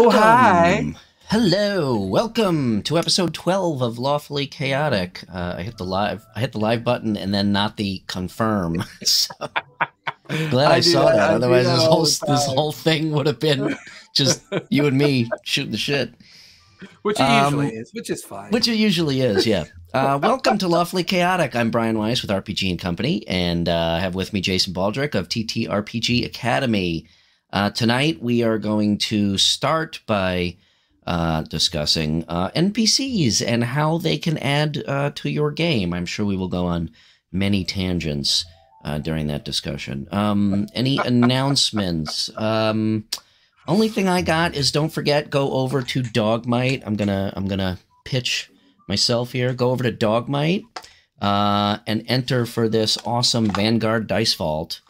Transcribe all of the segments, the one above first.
Oh, hi. Hello. Welcome to episode 12 of Lawfully Chaotic. I hit the live button and then not the confirm. So glad I saw that. Otherwise this whole thing would have been just you and me shooting the shit. Which it usually is, which is fine. Which it usually is, yeah. Welcome to Lawfully Chaotic. I'm Brian Weiss with RPG&Co, and I have with me Jason Baldrick of TTRPG Academy. Tonight we are going to start by discussing NPCs and how they can add to your game. I'm sure we will go on many tangents during that discussion. Any announcements? Only thing I got is don't forget, go over to Dogmite. I'm gonna pitch myself here. Go over to Dogmite and enter for this awesome Vanguard Dice Vault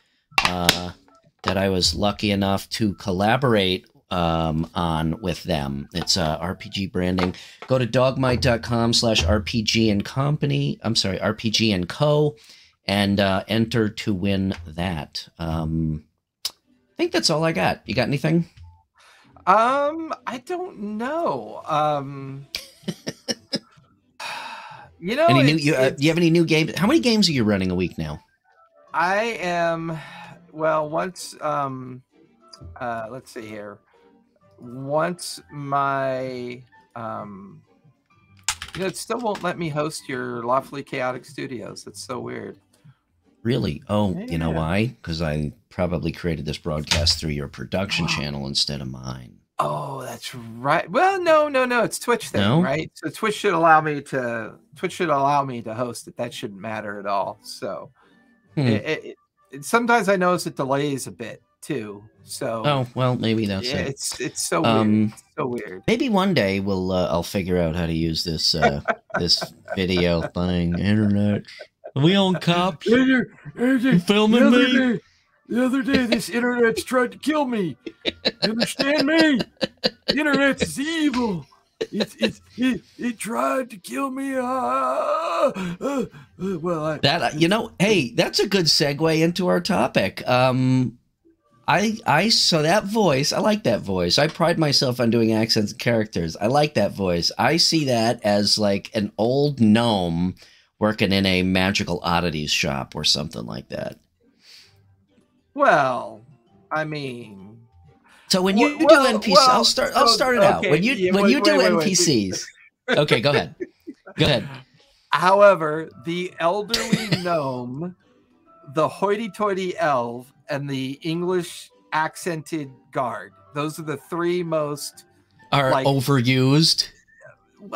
that I was lucky enough to collaborate on with them. It's RPG branding. Go to dogmite.com/RPG&Company. I'm sorry, RPG&Co, and enter to win that. I think that's all I got. You got anything? I don't know. You know, do you have any new games? How many games are you running a week now? I am, well, once, let's see here. Once my, it still won't let me host your Lawfully Chaotic Studios. That's so weird. Really? Oh, yeah. You know why? Because I probably created this broadcast through your production channel instead of mine. Oh, that's right. Well, no. It's Twitch thing, right? So Twitch should allow me to host it. That shouldn't matter at all. So sometimes I notice it delays a bit too. So oh well, maybe that's it. It's so weird. It's so weird. Maybe one day I'll figure out how to use this this video thing. Internet. Are we on cops? You filming me? The other day, this internet's tried to kill me. You understand me? The internet is evil. It tried to kill me. Well, hey, that's a good segue into our topic. So that voice, I like that voice. I pride myself on doing accents and characters. I like that voice. I see that as like an old gnome working in a magical oddities shop or something like that. Well, I mean, so when you do NPCs, I'll start it out. When you do NPCs, okay, go ahead. Go ahead. However, the elderly gnome, the hoity-toity elf, and the English accented guard, those are the three most overused.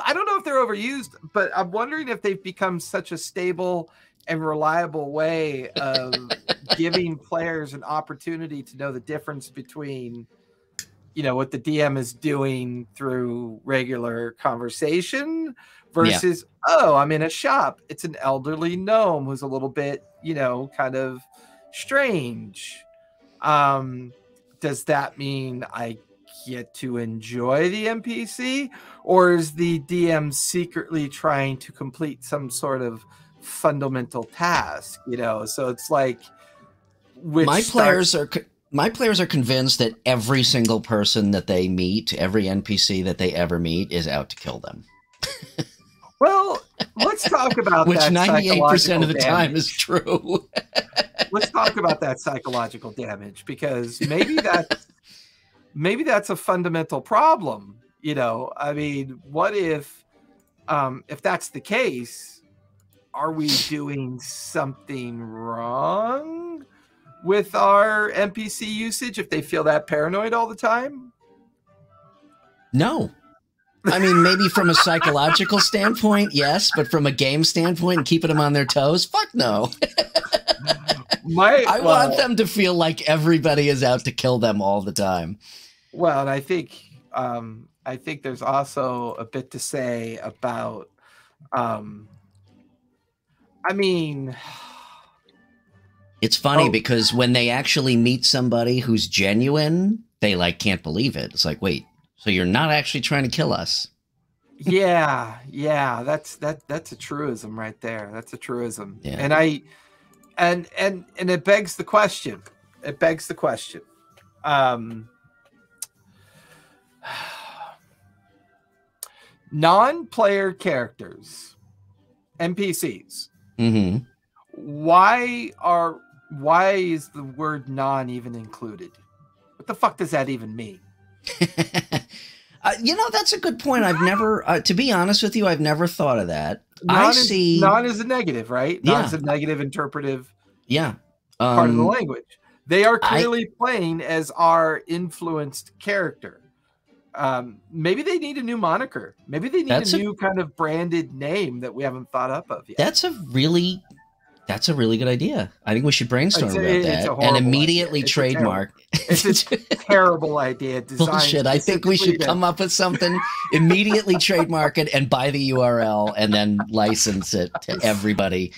I don't know if they're overused, but I'm wondering if they've become such a stable and reliable way of giving players an opportunity to know the difference between, what the DM is doing through regular conversation versus, oh, I'm in a shop. It's an elderly gnome who's a little bit, kind of strange. Does that mean I get to enjoy the NPC, or is the DM secretly trying to complete some sort of fundamental task? So it's like, my players are convinced that every single person that they meet, every NPC that they ever meet, is out to kill them. Well, let's talk about which that. 98% of the time is true. Let's talk about that psychological damage, because maybe that's a fundamental problem. I mean, what if that's the case? Are we doing something wrong with our NPC usage if they feel that paranoid all the time? No. I mean, maybe from a psychological standpoint, yes, but from a game standpoint and keeping them on their toes, fuck no. I want them to feel like everybody is out to kill them all the time. Well, and I think there's also a bit to say about, I mean, it's funny because when they actually meet somebody who's genuine, they can't believe it. It's like, wait, so you're not actually trying to kill us? Yeah, that's a truism right there. That's a truism. Yeah. And it begs the question. non-player characters, NPCs. Mm-hmm. Why is the word non even included? What the fuck does that even mean? You know, that's a good point. I've never, to be honest with you, I've never thought of that. Non is a negative, right? Non is a negative interpretive part of the language. They are clearly playing as our influenced character. Maybe they need a new moniker. Maybe they need a new kind of branded name that we haven't thought up of yet. That's a really good idea. I think we should brainstorm about that and immediately trademark. It's a terrible idea. Bullshit. I think we should come up with something, immediately trademark it, and buy the URL, and then license it to everybody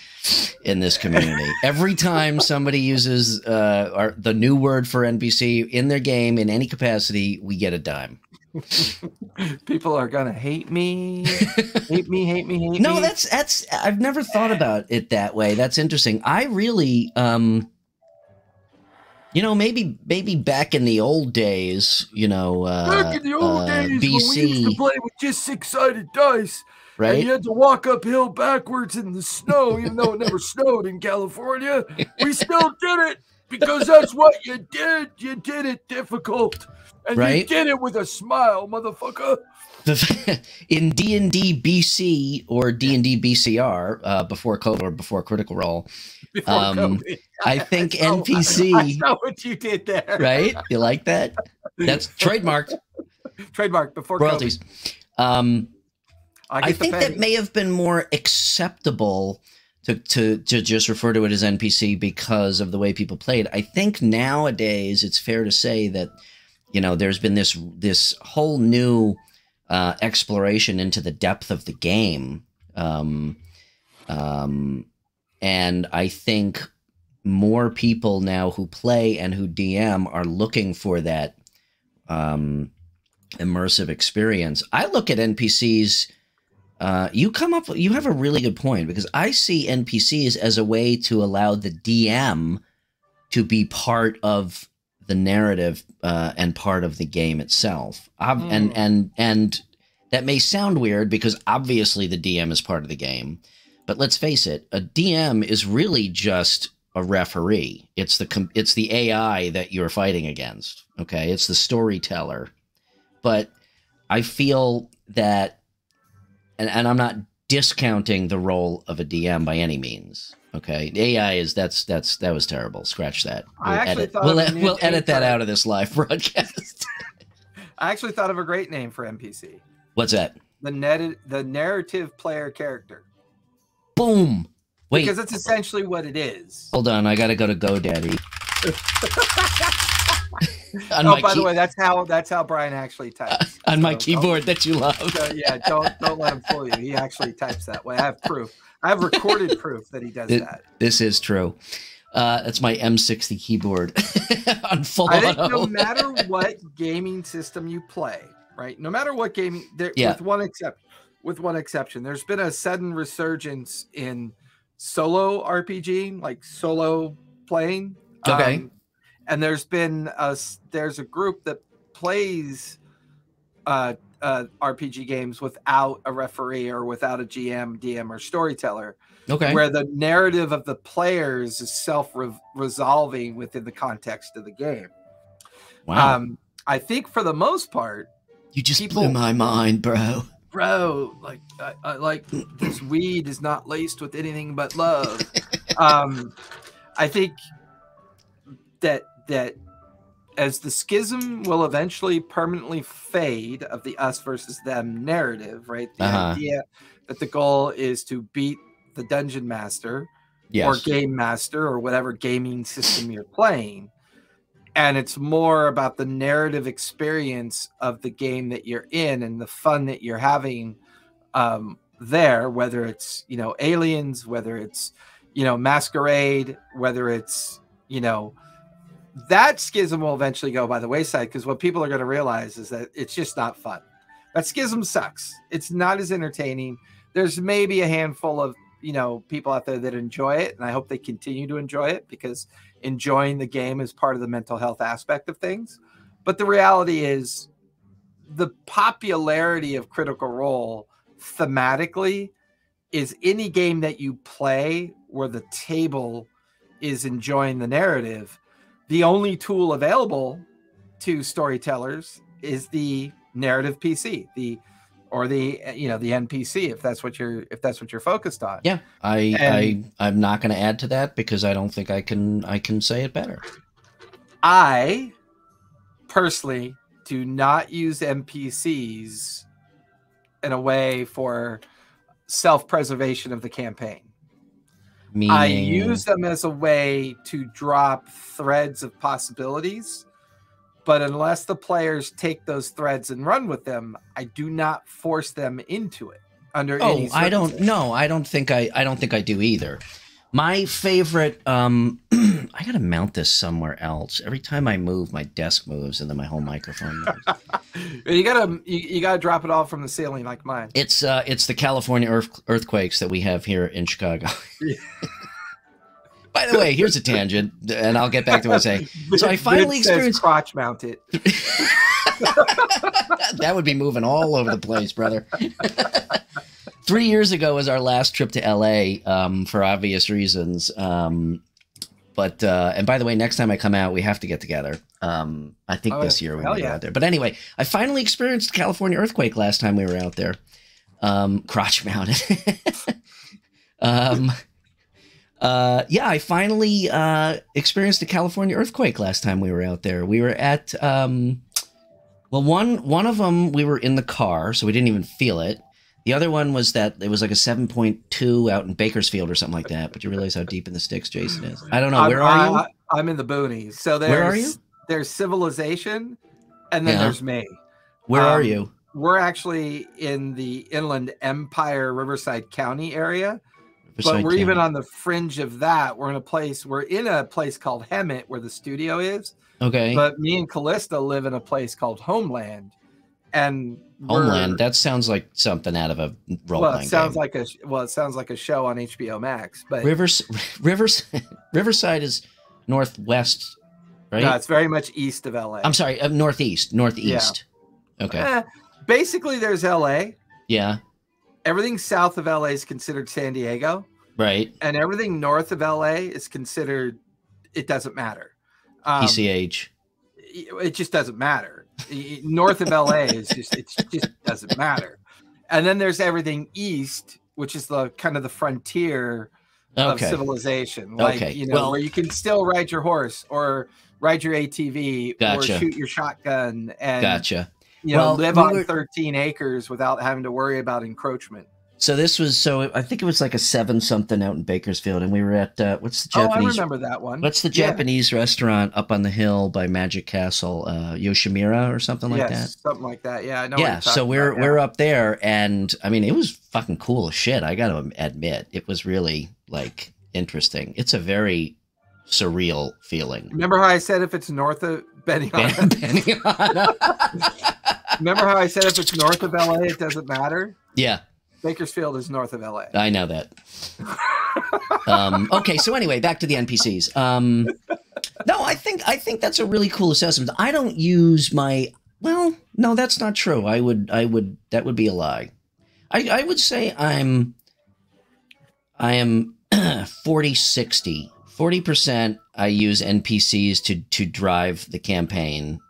in this community. Every time somebody uses the new word for NPC in their game in any capacity, we get a dime. People are gonna hate me. hate me. No, that's I've never thought about it that way. That's interesting. I really you know, maybe back in the old days, you know, back in the old days BC, when we used to play with just 6-sided dice, right? And you had to walk uphill backwards in the snow, even though it never snowed in California. We still did it because that's what you did. You did it difficult. And you did it with a smile, motherfucker. In D&D BC or D&D BCR, before COVID or before Critical Role, I think NPC. I know what you did there. Right? You like that? That's trademarked. Trademarked before royalties. COVID. I think that may have been more acceptable to just refer to it as NPC because of the way people played. I think nowadays it's fair to say that, you know, there's been this whole new exploration into the depth of the game. And I think more people now who play and who DM are looking for that immersive experience. I look at NPCs. You have a really good point, because I see NPCs as a way to allow the DM to be part of the narrative and part of the game itself. And that may sound weird because obviously the DM is part of the game, but let's face it, a DM is really just a referee. It's the AI that you're fighting against. Okay, it's the storyteller. But I feel that, and I'm not discounting the role of a DM by any means. Okay, AI is that was terrible. Scratch that. We'll edit that out of this live broadcast. I actually thought of a great name for NPC. What's that? The narrative player character. Boom. Wait, because that's essentially what it is. Hold on, I gotta go to GoDaddy. By the way, that's how Brian actually types. On my keyboard that you love. Yeah, don't let him fool you. He actually types that way. I have proof. I have recorded proof that he does that. This is true. That's my M60 keyboard on full I think auto. No matter what gaming system you play, right? No matter what gaming, with one exception, there's been a sudden resurgence in solo RPG, like solo playing. Okay. And there's a group that plays RPG games without a referee or without a GM, DM, or storyteller. Okay. Where the narrative of the players is self-resolving within the context of the game. Wow. I think for the most part, you just blew my mind, bro. Bro, like this weed is not laced with anything but love. I think that as the schism will eventually permanently fade of the us versus them narrative, right? The idea that the goal is to beat the dungeon master or game master or whatever gaming system you're playing. And it's more about the narrative experience of the game that you're in and the fun that you're having there, whether it's, aliens, whether it's, masquerade, whether it's, that schism will eventually go by the wayside, because what people are going to realize is that it's just not fun. That schism sucks. It's not as entertaining. There's maybe a handful of, people out there that enjoy it, and I hope they continue to enjoy it, because enjoying the game is part of the mental health aspect of things. But the reality is the popularity of Critical Role thematically is any game that you play where the table is enjoying the narrative. The only tool available to storytellers is the narrative PC, the NPC, if that's what you're focused on. Yeah, I'm not going to add to that because I don't think I can say it better. I personally do not use NPCs in a way for self-preservation of the campaign. Meaning... I use them as a way to drop threads of possibilities, but unless the players take those threads and run with them, I do not force them into it under any circumstances. I don't think I do either. My favorite, I gotta mount this somewhere else. Every time I move, my desk moves, and then my whole microphone moves. you gotta drop it off from the ceiling like mine. It's the California earthquakes that we have here in Chicago. Yeah. By the way, here's a tangent, and I'll get back to what I'm saying. So I finally experienced crotch mount it. That would be moving all over the place, brother. 3 years ago was our last trip to LA, for obvious reasons. But and by the way, next time I come out, we have to get together. I think this year we might go out there. But anyway, I finally experienced the California earthquake last time we were out there. Crotch mounted. Yeah, I finally experienced a California earthquake last time we were out there. We were at well, one of them we were in the car, so we didn't even feel it. The other one was that it was like a 7.2 out in Bakersfield or something like that. But you realize how deep in the sticks Jason is. I don't know. Where are you? I'm in the boonies. So where are you? There's Civilization, and then there's me. Where are you? We're actually in the Inland Empire, Riverside County area. But we're even on the fringe of that. We're in a place called Hemet where the studio is. Okay. But me and Callista live in a place called Homeland. And Homeland, that sounds like something out of a role-playing it sounds like a show on HBO Max. But Riverside is northwest, right? No, it's very much east of LA. I'm sorry, northeast. Yeah. Okay. Basically, there's LA. Yeah. Everything south of LA is considered San Diego. Right. And everything north of LA is considered, it doesn't matter. PCH. It just doesn't matter. North of LA it just doesn't matter. And then there's everything east, which is the kind of the frontier of civilization. Like, where you can still ride your horse or ride your ATV or shoot your shotgun and live on 13 acres without having to worry about encroachment. So I think it was like a 7-something out in Bakersfield, and we were at what's the Japanese? I remember that one. What's the Japanese restaurant up on the hill by Magic Castle, Yoshimura or something like that? Something like that. Yeah, I know. Yeah, so we're up there, and I mean, it was fucking cool as shit. I got to admit, it was really like interesting. It's a very surreal feeling. Remember how I said if it's north of Benihana? Remember how I said if it's north of LA, it doesn't matter? Yeah. Bakersfield is north of LA. I know that. Okay, so anyway, back to the NPCs. No, I think that's a really cool assessment. I don't use no, that's not true. That would be a lie. I would say I am 40-60. 40% I use NPCs to drive the campaign.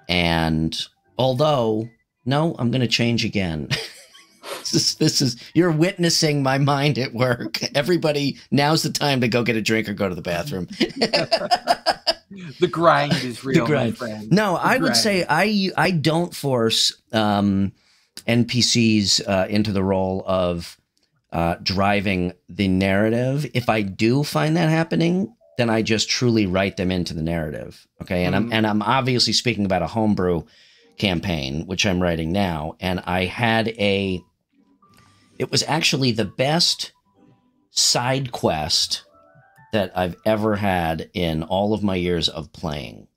And although, no, I'm going to change again. This is you're witnessing my mind at work. Everybody, now's the time to go get a drink or go to the bathroom. The grind is real, my friend. No, I would say I don't force NPCs into the role of driving the narrative. If I do find that happening, then I just truly write them into the narrative. Okay, and I'm obviously speaking about a homebrew campaign, which I'm writing now, and I had it was actually the best side quest that I've ever had in all of my years of playing.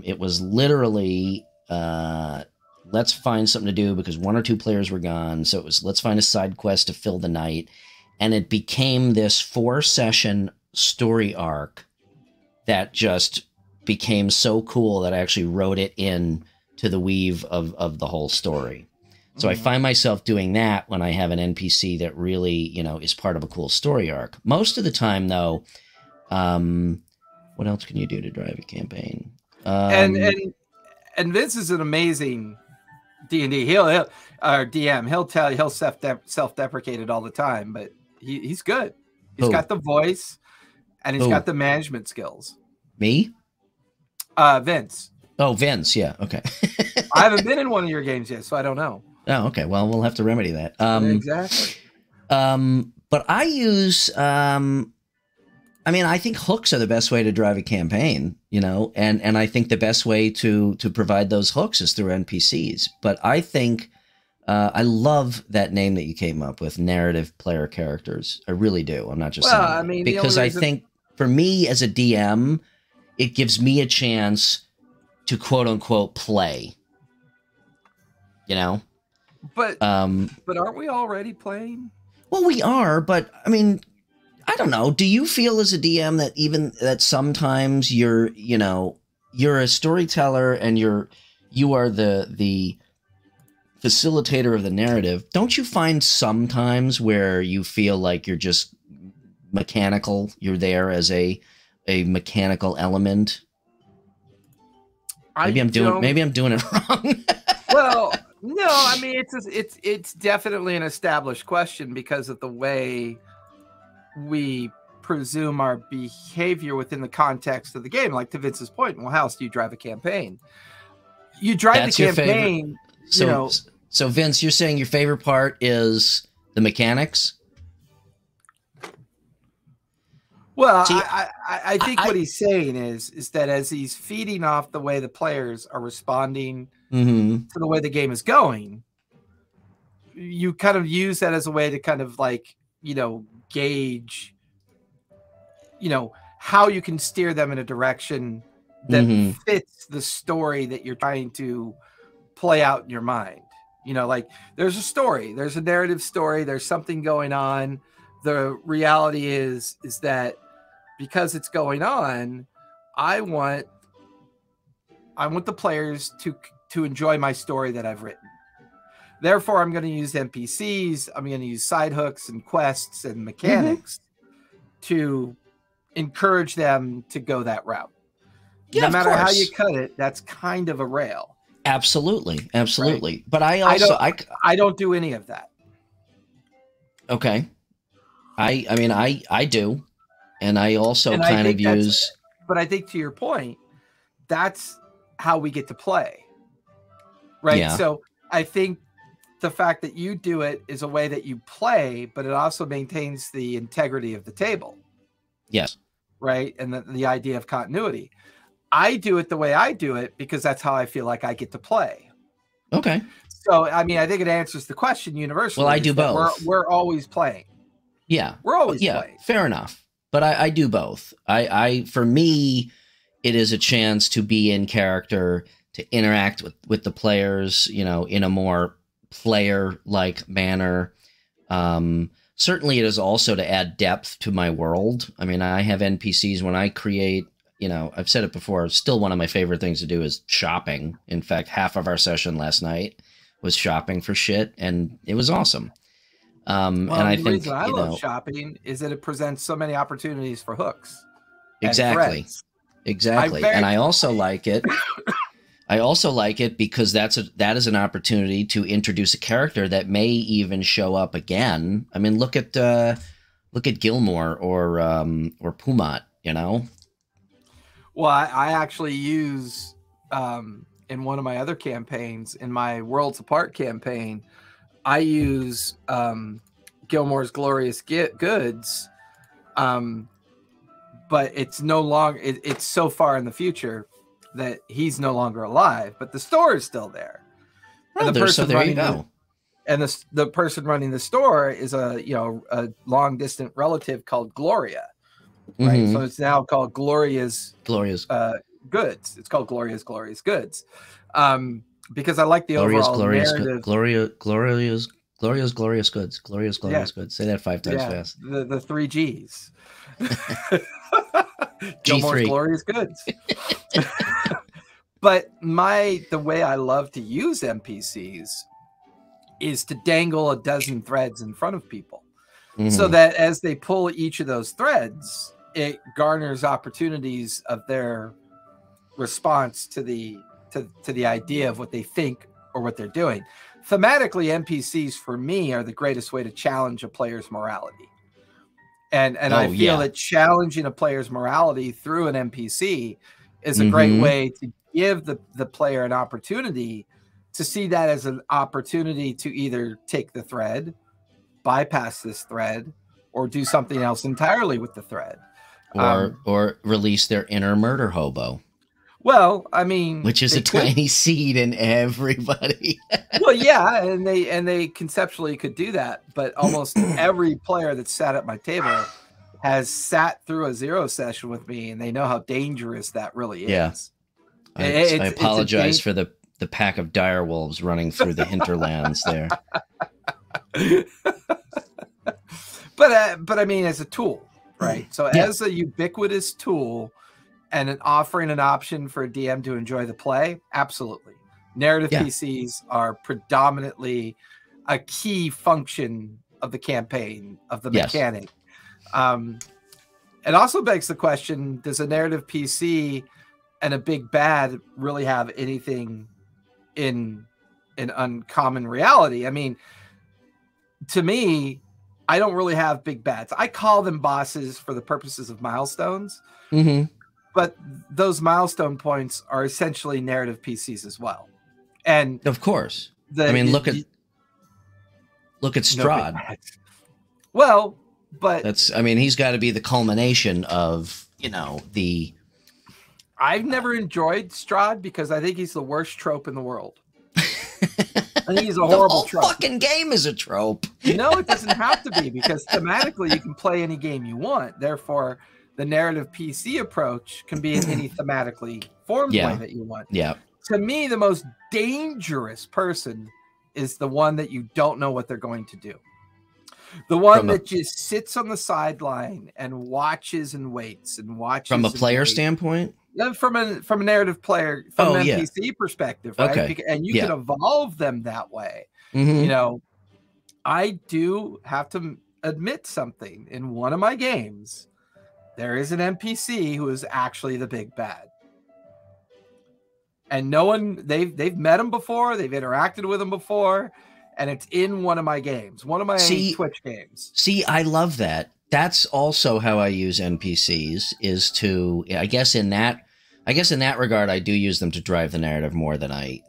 It was literally, let's find something to do because 1 or 2 players were gone. So it was, let's find a side quest to fill the night. And it became this 4-session story arc that just became so cool that I actually wrote it in to the weave of the whole story. So I find myself doing that when I have an NPC that really, you know, is part of a cool story arc. Most of the time, though, what else can you do to drive a campaign? And Vince is an amazing D&D. He'll or DM. He'll tell you, he'll self-deprecate it all the time, but he's good. He's got the voice, and he's got the management skills. Me? Vince. Oh, Vince. Yeah. Okay. I haven't been in one of your games yet, so I don't know. Oh, okay. Well, we'll have to remedy that. Exactly. But I use, I mean, I think hooks are the best way to drive a campaign, you know, and I think the best way to provide those hooks is through NPCs. But I think I love that name that you came up with, narrative player characters. I really do. I'm not just saying that. I mean, because I think for me as a DM, it gives me a chance to quote unquote play, you know? But aren't we already playing? Well, we are, but I mean, I don't know. Do you feel as a DM that even that sometimes you're a storyteller and you are the facilitator of the narrative? Don't you find sometimes where you feel like you're just mechanical? You're there as a mechanical element. Maybe I'm doing it wrong. Well, no, I mean it's definitely an established question because of the way we presume our behavior within the context of the game. Like to Vince's point, well, how else do you drive a campaign? You drive the campaign. So Vince, you're saying your favorite part is the mechanics? Well, I think what he's saying is that as he's feeding off the way the players are responding to the way the game is going, you kind of use that as a way to kind of like, you know, gauge, you know, how you can steer them in a direction that fits the story that you're trying to play out in your mind. You know, like there's a story, there's a narrative story, there's something going on. The reality is that because it's going on, I want the players to enjoy my story that I've written. Therefore, I'm going to use NPCs. I'm going to use side hooks and quests and mechanics to encourage them to go that route. Yeah, no matter how you cut it, that's kind of a rail. Absolutely. Right. But I don't do any of that. Okay. I mean, I do. And I also kind of use... But I think to your point, that's how we get to play. Right? Yeah. So I think the fact that you do it is a way that you play, but it also maintains the integrity of the table. Yes. Right? And the idea of continuity. I do it the way I do it because that's how I feel like I get to play. Okay. So, I mean, I think it answers the question universally. Well, I do both. We're always playing. Yeah. We're always playing. Fair enough. But I do both. For me, it is a chance to be in character, to interact with the players, you know, in a more player-like manner. Certainly it is also to add depth to my world. I mean, I have NPCs when I create, you know, I've said it before, still one of my favorite things to do is shopping. In fact, half of our session last night was shopping for shit, and it was awesome. And I think the reason I love shopping is that it presents so many opportunities for hooks. Exactly. And I also like it. I also like it because that is an opportunity to introduce a character that may even show up again. I mean, look at Gilmore or Pumat, you know. Well, I actually use in one of my other campaigns, in my Worlds Apart campaign, I use Gilmore's Glorious Goods, but it's no longer. It's so far in the future that he's no longer alive, but the store is still there. Oh, and there you go. And the person running the store is a long distant relative called Gloria, right? So it's now called Gloria's Goods. It's called Gloria's Goods. Because I like the overall narrative. Gloria's Goods. Goods. Say that 5 times fast. The 3 G's. G3. Glorious Goods. But the way I love to use NPCs is to dangle a dozen threads in front of people, so that as they pull each of those threads, it garners opportunities of their response to the idea of what they think or what they're doing. Thematically, NPCs for me are the greatest way to challenge a player's morality. And I feel that challenging a player's morality through an NPC is a great way to give the player an opportunity to see that as an opportunity to either take the thread, bypass this thread, or do something else entirely with the thread. Or release their inner murder hobo. Well, I mean, which is a tiny seed in everybody. Well, yeah, and they conceptually could do that, but almost every player that's sat at my table has sat through a zero session with me, and they know how dangerous that really is. Yeah. I apologize for the pack of dire wolves running through the hinterlands there. But I mean, as a tool, right? So Yeah. as a ubiquitous tool and offering an option for a DM to enjoy the play, absolutely. Narrative PCs are predominantly a key function of the campaign, of the mechanic. It also begs the question, does a narrative PC and a big bad really have anything in uncommon reality? I mean, to me, I don't really have big bads. I call them bosses for the purposes of milestones. But those milestone points are essentially narrative PCs as well. And of course, I mean, look at Strahd. No, well, but I mean, he's got to be the culmination of, the. I've never enjoyed Strahd because I think he's the worst trope in the world. I think he's a horrible trope. The whole fucking game is a trope. No, it doesn't have to be, because thematically you can play any game you want. Therefore, the narrative PC approach can be in any thematically formed way that you want. Yeah. To me, the most dangerous person is the one that you don't know what they're going to do. The one that just sits on the sideline and watches and waits and watches. From a player standpoint? From a narrative player, from an NPC perspective, right? Okay. And you can evolve them that way. I do have to admit something. In one of my games, there is an NPC who is actually the big bad. And no one, they've met him before, they've interacted with him before, and it's in one of my games, one of my Twitch games. See, I love that. That's also how I use NPCs, is to, I guess in that regard, I do use them to drive the narrative more than I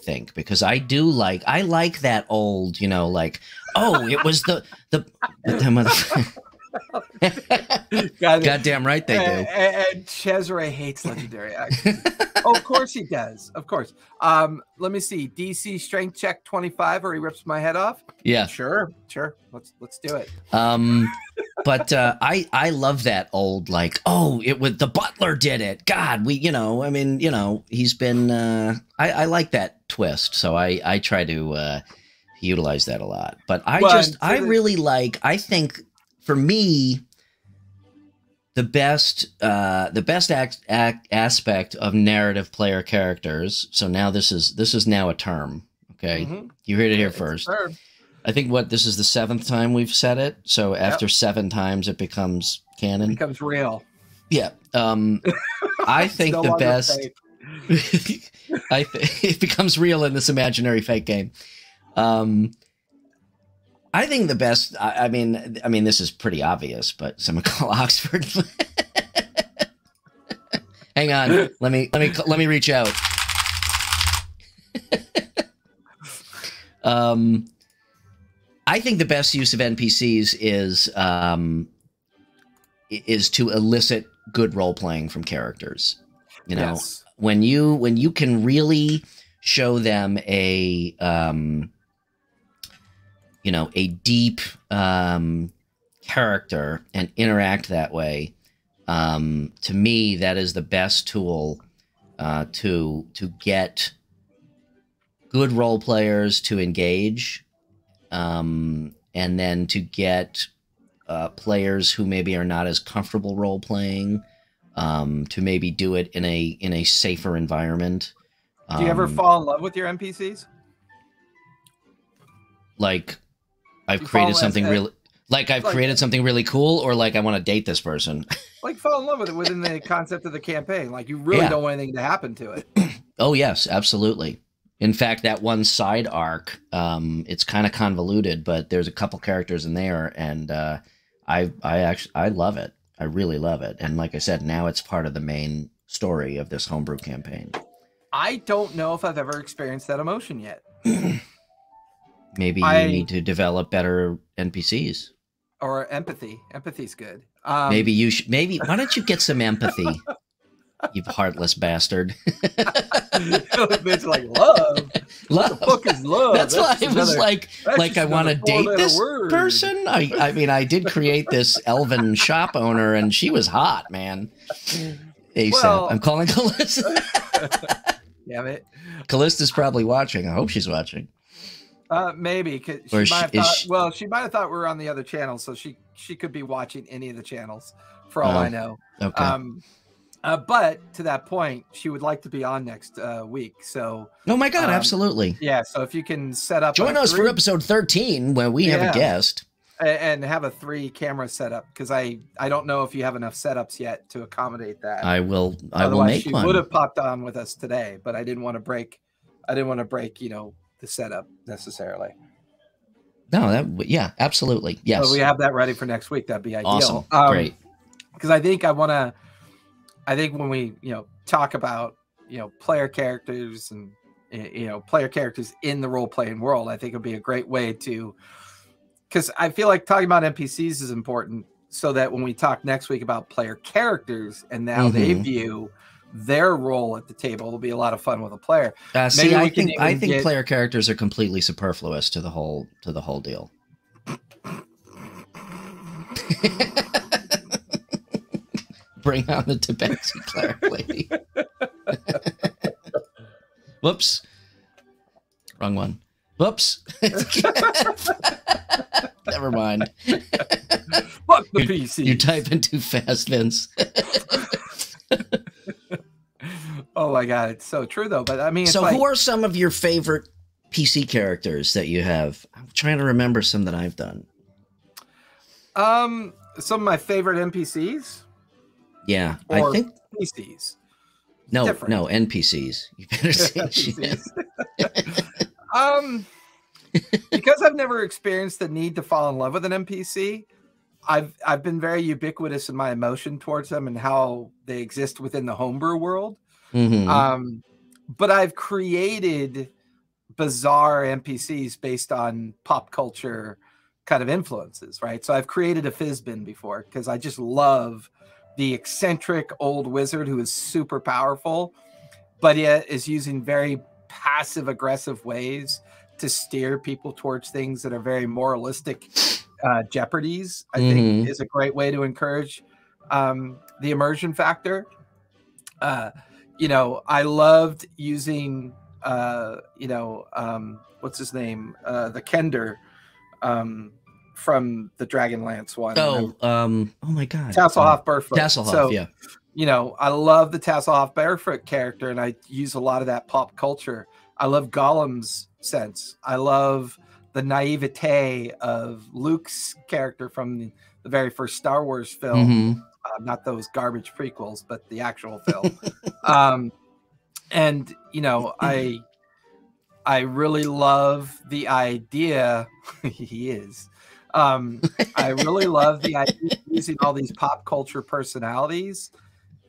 think, because I like that old, like, oh, it was the goddamn right they do. And Cesare hates legendary actions. Oh, of course he does. Of course. Let me see. DC strength check 25, or he rips my head off. Yeah. Sure. Let's do it. But I love that old, like, oh, it was the butler did it. God, he's been. I like that twist, so I try to utilize that a lot. But I think for me, the best aspect of narrative player characters. So now this is now a term. Okay, you heard it here first. I think this is the 7th time we've said it. So after 7 times, it becomes canon. It becomes real. Yeah. I think the best. It becomes real in this imaginary fake game. I think the best. I mean, this is pretty obvious, but someone call Oxford. Hang on. Let me reach out. I think the best use of NPCs is to elicit good role playing from characters. When you can really show them a deep character and interact that way. To me, that is the best tool to get good role players to engage, and then to get players who maybe are not as comfortable role playing to maybe do it in a safer environment. Do you ever fall in love with your NPCs? Like, I've created something really, like I've created something really cool, or like I want to date this person. Like fall in love with it within the concept of the campaign. Like you really don't want anything to happen to it. Oh yes, absolutely. In fact, that one side arc, it's kind of convoluted, but there's a couple characters in there, and I love it. I really love it. And like I said, now it's part of the main story of this homebrew campaign. I don't know if I've ever experienced that emotion yet. Maybe you need to develop better NPCs. Or empathy. Empathy's good. Maybe you should. Maybe why don't you get some empathy? You heartless bastard. It's like love. What the fuck is love? That's why it was like I want to date this person. I mean, I did create this elven shop owner, and she was hot, man. ASAP. Well, I'm calling Callista. Damn it. Callista's probably watching. I hope she's watching. Maybe because she might have thought. Well, she might have thought we were on the other channel, so she could be watching any of the channels, for all I know. Okay. But to that point, she would like to be on next week. So. Oh my God! Absolutely. Yeah. So if you can set up. Join us for episode 13, where we have a guest. And have a 3-camera setup, because I don't know if you have enough setups yet to accommodate that. I will make Otherwise, one. She would have popped on with us today, but I didn't want to break. The setup necessarily. No, absolutely, yes. So we have that ready for next week. That'd be ideal. Awesome, great. Because I think when we talk about player characters and player characters in the role playing world, I think it'd be a great way to. Because I feel like talking about NPCs is important, so that when we talk next week about player characters and how they view their role at the table, will be a lot of fun with a player. I think player characters are completely superfluous to the whole deal. Bring on the Tabaxi cleric lady. Whoops. Wrong one. Whoops. Never mind. Fuck the PC. You're typing too fast, Vince. Oh my God, it's so true though. But I mean, so who are some of your favorite PC characters that you have? I'm trying to remember some that I've done. Some of my favorite NPCs. Yeah, or I think PCs. No, NPCs. You better say shit. Because I've never experienced the need to fall in love with an NPC, I've been very ubiquitous in my emotion towards them and how they exist within the homebrew world. But I've created bizarre NPCs based on pop culture kind of influences, right? So I've created a Fizzbin before because I just love the eccentric old wizard who is super powerful, but yet is using very passive aggressive ways to steer people towards things that are very moralistic jeopardies. I think is a great way to encourage the immersion factor. I loved using what's his name, the Kender from the Dragonlance one. Oh my God, Tasselhoff Barefoot. Tasselhoff, so, yeah. I love the Tasselhoff Barefoot character, and I use a lot of that pop culture. I love Gollum's sense. I love the naivete of Luke's character from the very first Star Wars film. Not those garbage prequels, but the actual film. I really love the idea. He is. I really love the idea of using all these pop culture personalities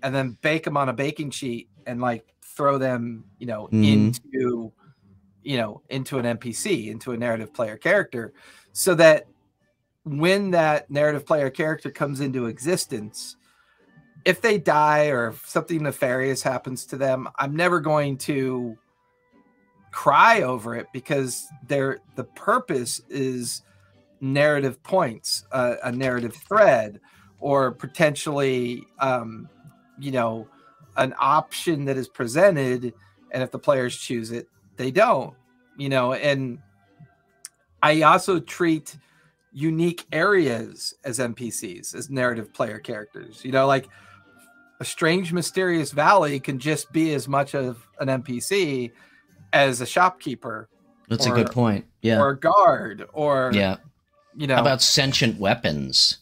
and then bake them on a baking sheet and throw them, into an NPC, into a narrative player character, so that when that narrative player character comes into existence, if they die or if something nefarious happens to them, I'm never going to cry over it, because the purpose is narrative points, a narrative thread, or potentially an option that is presented, and if the players choose it, they don't. And I also treat unique areas as NPCs, as narrative player characters. a strange, mysterious valley can just be as much of an NPC as a shopkeeper. That's a good point. Yeah. Or a guard, or yeah. You know, how about sentient weapons?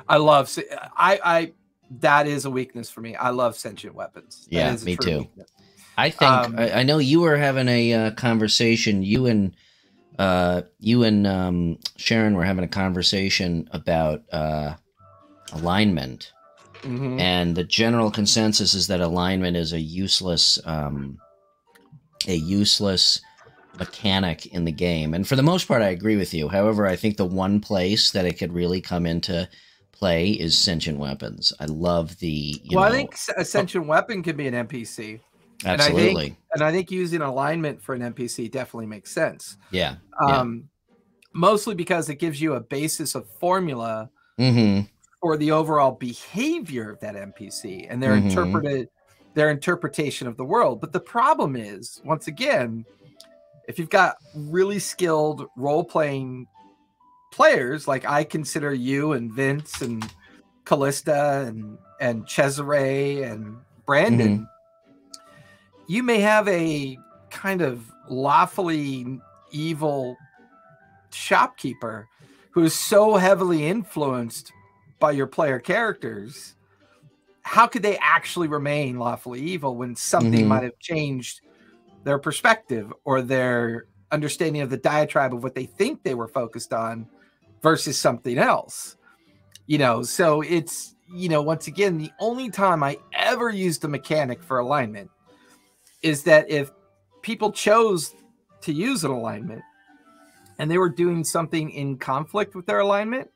I love. I that is a weakness for me. I love sentient weapons. That yeah, is a me true too. Weakness. I think I know you were having a conversation. You and Sharon were having a conversation about alignment, and the general consensus is that alignment is a useless mechanic in the game. And for the most part, I agree with you. However, I think the one place that it could really come into play is sentient weapons. I love the. I think a sentient weapon can be an NPC. Absolutely. And I think using alignment for an NPC definitely makes sense. Yeah. Mostly because it gives you a basis of formula for the overall behavior of that NPC and their interpretation of the world. But the problem is, once again, if you've got really skilled role-playing players, like I consider you and Vince and Callista and Cesare and Brandon, you may have a kind of lawfully evil shopkeeper who is so heavily influenced by your player characters. How could they actually remain lawfully evil when something might have changed their perspective or their understanding of the diatribe of what they think they were focused on versus something else? So it's, once again, the only time I ever used a mechanic for alignment is that if people chose to use an alignment and they were doing something in conflict with their alignment,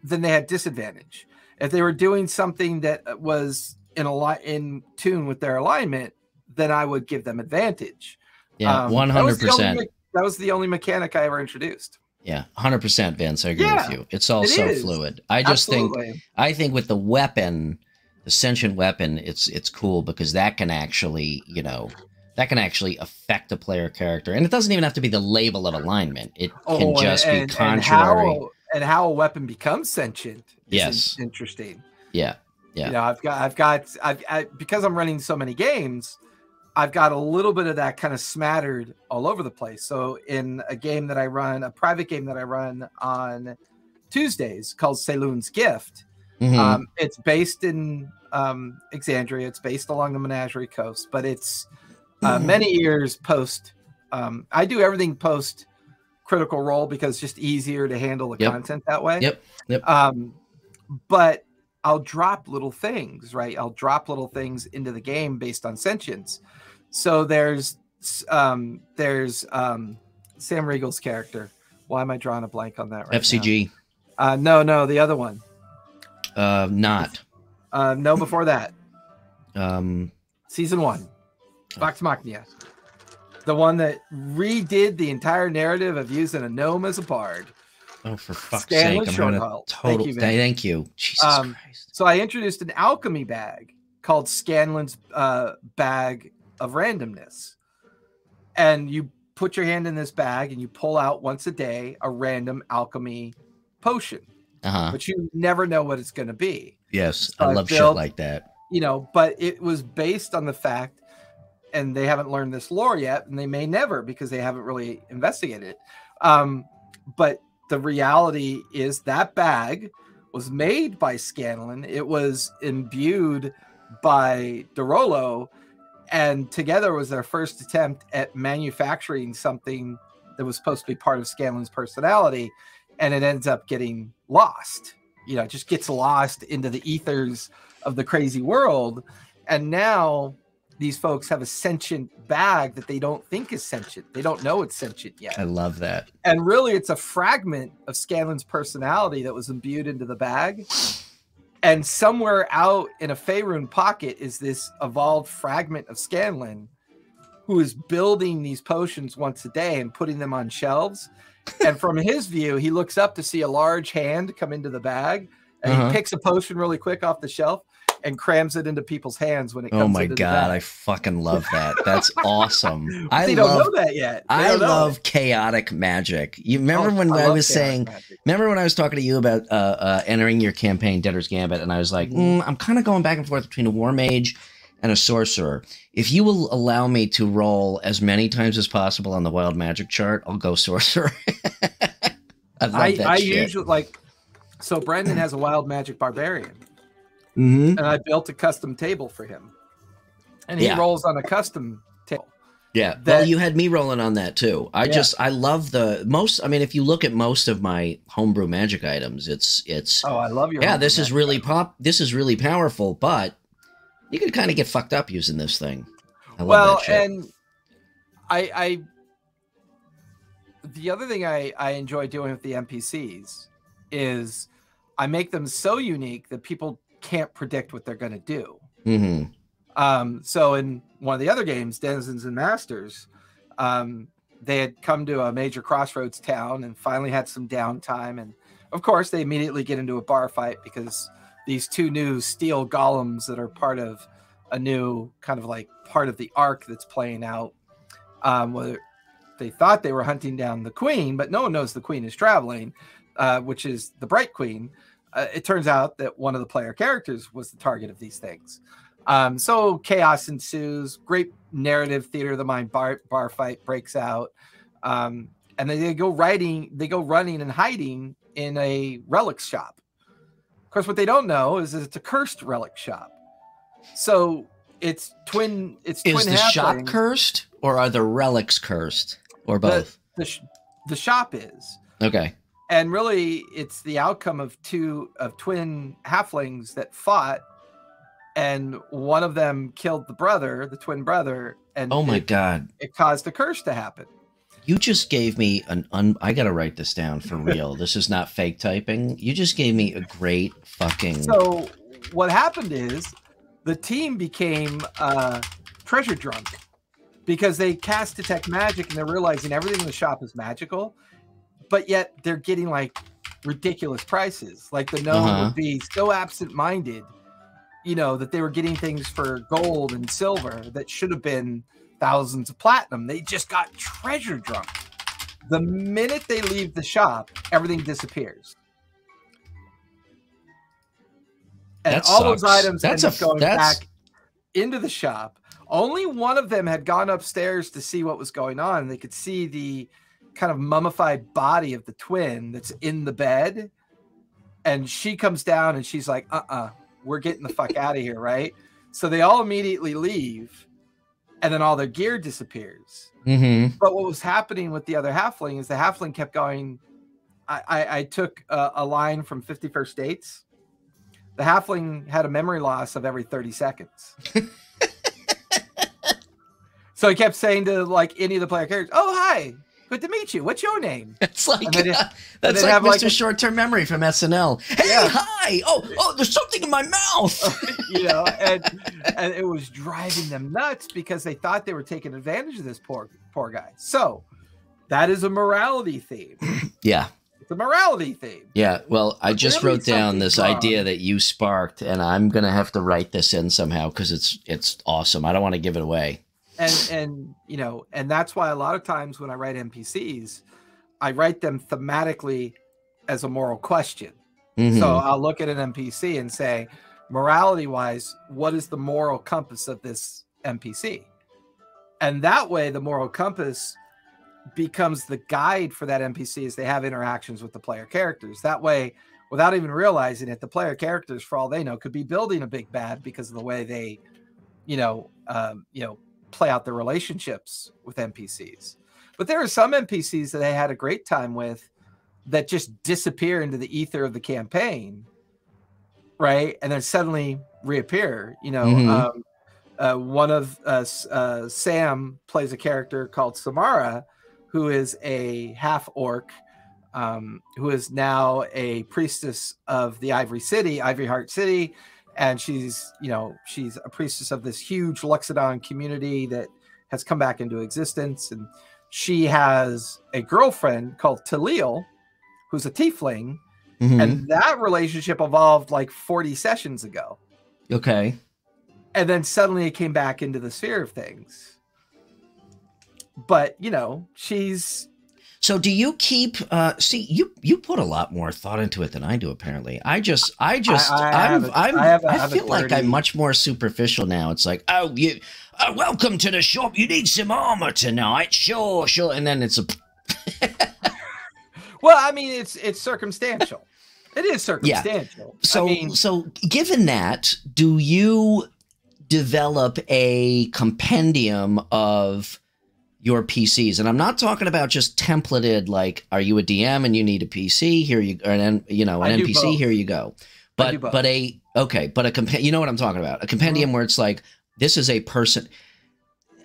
then they had disadvantage. If they were doing something that was in tune with their alignment, then I would give them advantage. Yeah, 100%. That was the only mechanic I ever introduced. Yeah, 100%, Vince. I agree with you. It's all so fluid. I think with the weapon, the sentient weapon, it's cool because that can actually, affect a player character. And it doesn't even have to be the label of alignment. It can just be contrary. And how a weapon becomes sentient is interesting. Yeah. Yeah. Because I'm running so many games, I've got a little bit of that kind of smattered all over the place. So in a game that I run, a private game that I run on Tuesdays called Selûne's Gift, it's based in Exandria. It's based along the Menagerie Coast, but it's many years post. I do everything post Critical Role because it's just easier to handle the content that way. Yep. But I'll drop little things, right? I'll drop little things into the game based on sentience. So there's Sam Riegel's character. Why am I drawing a blank on that right FCG. now? No, the other one. Not. No, before that. Season 1. Vox Machina. The one that redid the entire narrative of using a gnome as a bard. Oh, for fuck's sake. Thank you. Jesus Christ. So I introduced an alchemy bag called Scanlan's Bag of Randomness. And you put your hand in this bag and you pull out once a day a random alchemy potion. But you never know what it's going to be. Yes, so I love shit like that. But it was based on the fact, and they haven't learned this lore yet, and they may never because they haven't really investigated it. But the reality is that bag was made by Scanlan. It was imbued by Derolo, and together was their first attempt at manufacturing something that was supposed to be part of Scanlan's personality, and it ends up getting lost. It just gets lost into the ethers of the crazy world, and now these folks have a sentient bag that they don't think is sentient. They don't know it's sentient yet. I love that. And really, it's a fragment of Scanlan's personality that was imbued into the bag. And somewhere out in a Faerun pocket is this evolved fragment of Scanlan who is building these potions once a day and putting them on shelves. And from his view, he looks up to see a large hand come into the bag, and he picks a potion really quick off the shelf. and crams it into people's hands when it comes. Oh my into god, the I fucking love that. That's awesome. They don't know that yet. I love chaotic magic. You remember when I was saying? Magic. Remember when I was talking to you about entering your campaign, Debtor's Gambit, and I was like, I'm kind of going back and forth between a war mage and a sorcerer. If you will allow me to roll as many times as possible on the wild magic chart, I'll go sorcerer. I usually like. So Brendan has a wild magic barbarian, and I built a custom table for him, and he rolls on a custom table. Yeah, well, you had me rolling on that too. I love the most. I mean, if you look at most of my homebrew magic items, it's. Oh, I love your. Yeah, this is really This is really powerful, but you can kind of get fucked up using this thing. I love that shit. And I. The other thing I enjoy doing with the NPCs is I make them so unique that people can't predict what they're going to do. So in one of the other games, Denizens and Masters, they had come to a major crossroads town and finally had some downtime. And of course, they immediately get into a bar fight because these two new steel golems that are part of a new kind of like part of the arc that's playing out. Whether they thought they were hunting down the queen, but no one knows the queen is traveling, which is the Bright Queen. It turns out that one of the player characters was the target of these things. So chaos ensues. Great narrative theater of the mind bar fight breaks out, and then they go running and hiding in a relics shop. Of course, what they don't know is that it's a cursed relic shop. So it's twin. Is the shop cursed, or are the relics cursed, or both? The shop is okay. And really, it's the outcome of twin halflings that fought, and one of them killed the twin brother, and oh my god, it caused a curse to happen. You just gave me I gotta write this down for real. This is not fake typing. You just gave me a great fucking. So what happened is the team became treasure drunk because they cast detect magic and they're realizing everything in the shop is magical. But yet they're getting like ridiculous prices. Like the gnome would be so absent-minded, that they were getting things for gold and silver that should have been thousands of platinum. They just got treasure drunk. The minute they leave the shop, everything disappears. And that all sucks. Those items end up going back into the shop. Only one of them had gone upstairs to see what was going on. They could see the kind of mummified body of the twin that's in the bed, and she comes down and she's like, we're getting the fuck out of here, right? So they all immediately leave, and then all their gear disappears. But what was happening with the other halfling is the halfling kept going. I took a line from 51st Dates. The halfling had a memory loss of every 30 seconds. So he kept saying to like any of the player characters, "Oh, hi. Good to meet you. What's your name?" It's like that's like Mr. Short-Term Memory from SNL. Hey, hi! Oh, there's something in my mouth. And it was driving them nuts because they thought they were taking advantage of this poor guy. So that is a morality theme. Yeah, it's a morality theme. Yeah. Well, I just wrote down this idea that you sparked, and I'm gonna have to write this in somehow because it's awesome. I don't want to give it away. And that's why a lot of times when I write NPCs, I write them thematically as a moral question. So I'll look at an NPC and say, morality wise, what is the moral compass of this NPC? And that way the moral compass becomes the guide for that NPC as they have interactions with the player characters. That way, without even realizing it, the player characters, for all they know, could be building a big bad because of the way they, play out their relationships with NPCs. But there are some NPCs that they had a great time with that just disappear into the ether of the campaign, right? And then suddenly reappear. One of Sam plays a character called Samara, who is a half orc, who is now a priestess of the Ivory Heart City. And she's a priestess of this huge Luxodon community that has come back into existence. And she has a girlfriend called Talil, who's a tiefling. And that relationship evolved like 40 sessions ago. Okay. And then suddenly it came back into the sphere of things. But, you know, she's... So do you keep, see, you put a lot more thought into it than I do, apparently. I feel like I'm much more superficial now. It's like, oh, welcome to the shop. You need some armor tonight. Sure. And then it's a... Well, I mean, it's circumstantial. It is circumstantial. Yeah. So given that, do you develop a compendium of your PCs? And I'm not talking about just templated, like, are you a DM and you need a PC? Here you, or an NPC, here you go. But you know what I'm talking about? A compendium where it's like, this is a person.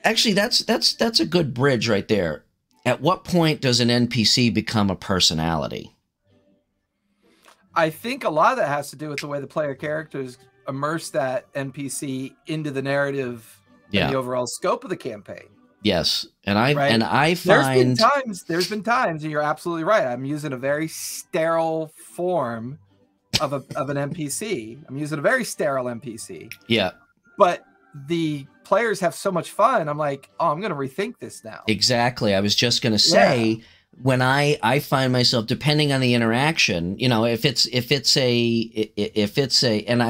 Actually, that's a good bridge right there. At what point does an NPC become a personality? I think a lot of that has to do with the way the player characters immerse that NPC into the narrative and the overall scope of the campaign. Yes, and I find there's been times, and you're absolutely right. I'm using a very sterile form of an NPC. I'm using a very sterile NPC. Yeah, but the players have so much fun. I'm like, oh, I'm going to rethink this now. Exactly. I was just going to say, when I find myself, depending on the interaction, you know, if it's a, and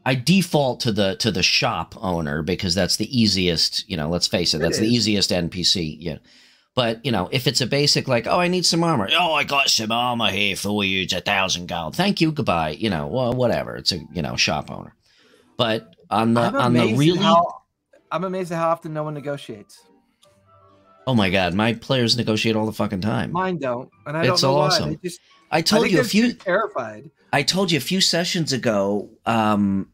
I default to the shop owner because that's the easiest, you know, let's face it, that's the easiest NPC. Yeah. But, you know, if it's a basic, like, oh, I need some armor. Oh, I got some armor here for you. It's 1,000 gold. Thank you. Goodbye. You know, well, whatever. It's a, you know, shop owner. But I'm amazed at how often no one negotiates. Oh my God, my players negotiate all the fucking time. Mine don't, and I don't know awesome. Why. I told you a few. Terrified. I told you a few sessions ago. We're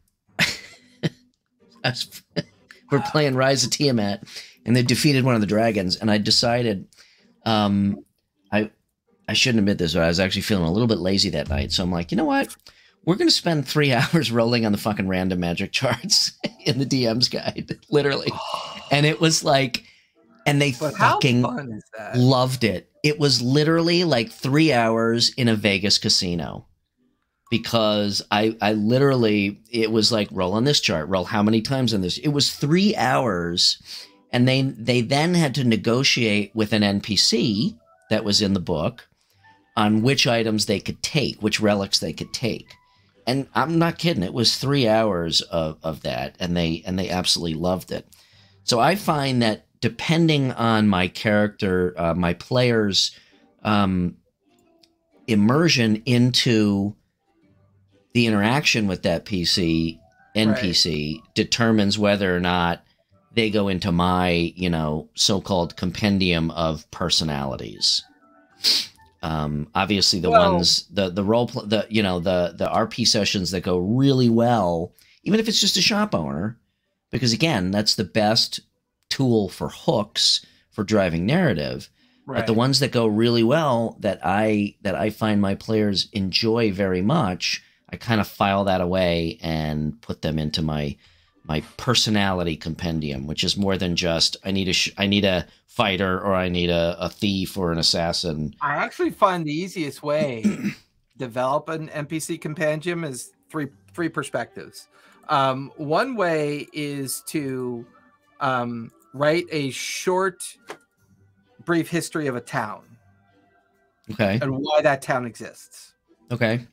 playing Rise of Tiamat, and they defeated one of the dragons, and I decided, I shouldn't admit this, but I was actually feeling a little bit lazy that night. So I'm like, you know what? We're going to spend 3 hours rolling on the fucking random magic charts in the DM's guide, literally. And it was like, and they fucking loved it. It was literally like 3 hours in a Vegas casino, because I literally, it was like, roll on this chart, roll how many times on this. It was 3 hours. And they then had to negotiate with an NPC that was in the book on which items they could take, which relics they could take. And I'm not kidding. It was 3 hours of that, and they absolutely loved it. So I find that depending on my character, my players' immersion into the interaction with that NPC determines whether or not they go into my, you know, so-called compendium of personalities. Obviously the ones, the RP sessions that go really well, even if it's just a shop owner, because again, that's the best tool for hooks for driving narrative. But the ones that go really well, that I find my players enjoy very much, I kind of file that away and put them into my personality compendium, which is more than just I need a fighter, or I need a thief or an assassin. I actually find the easiest way to develop an NPC compendium is three perspectives. One way is to write a short, brief history of a town. Okay. And why that town exists. Okay.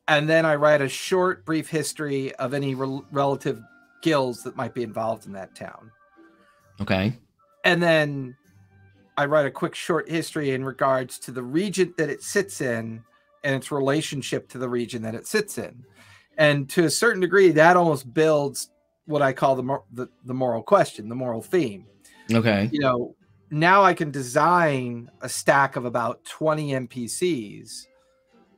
And then I write a short, brief history of any relative guilds that might be involved in that town. Okay. And then I write a quick short history in regards to the region that it sits in and its relationship to the region that it sits in. And to a certain degree, that almost builds what I call the moral question, the moral theme. Okay. You know, now I can design a stack of about 20 NPCs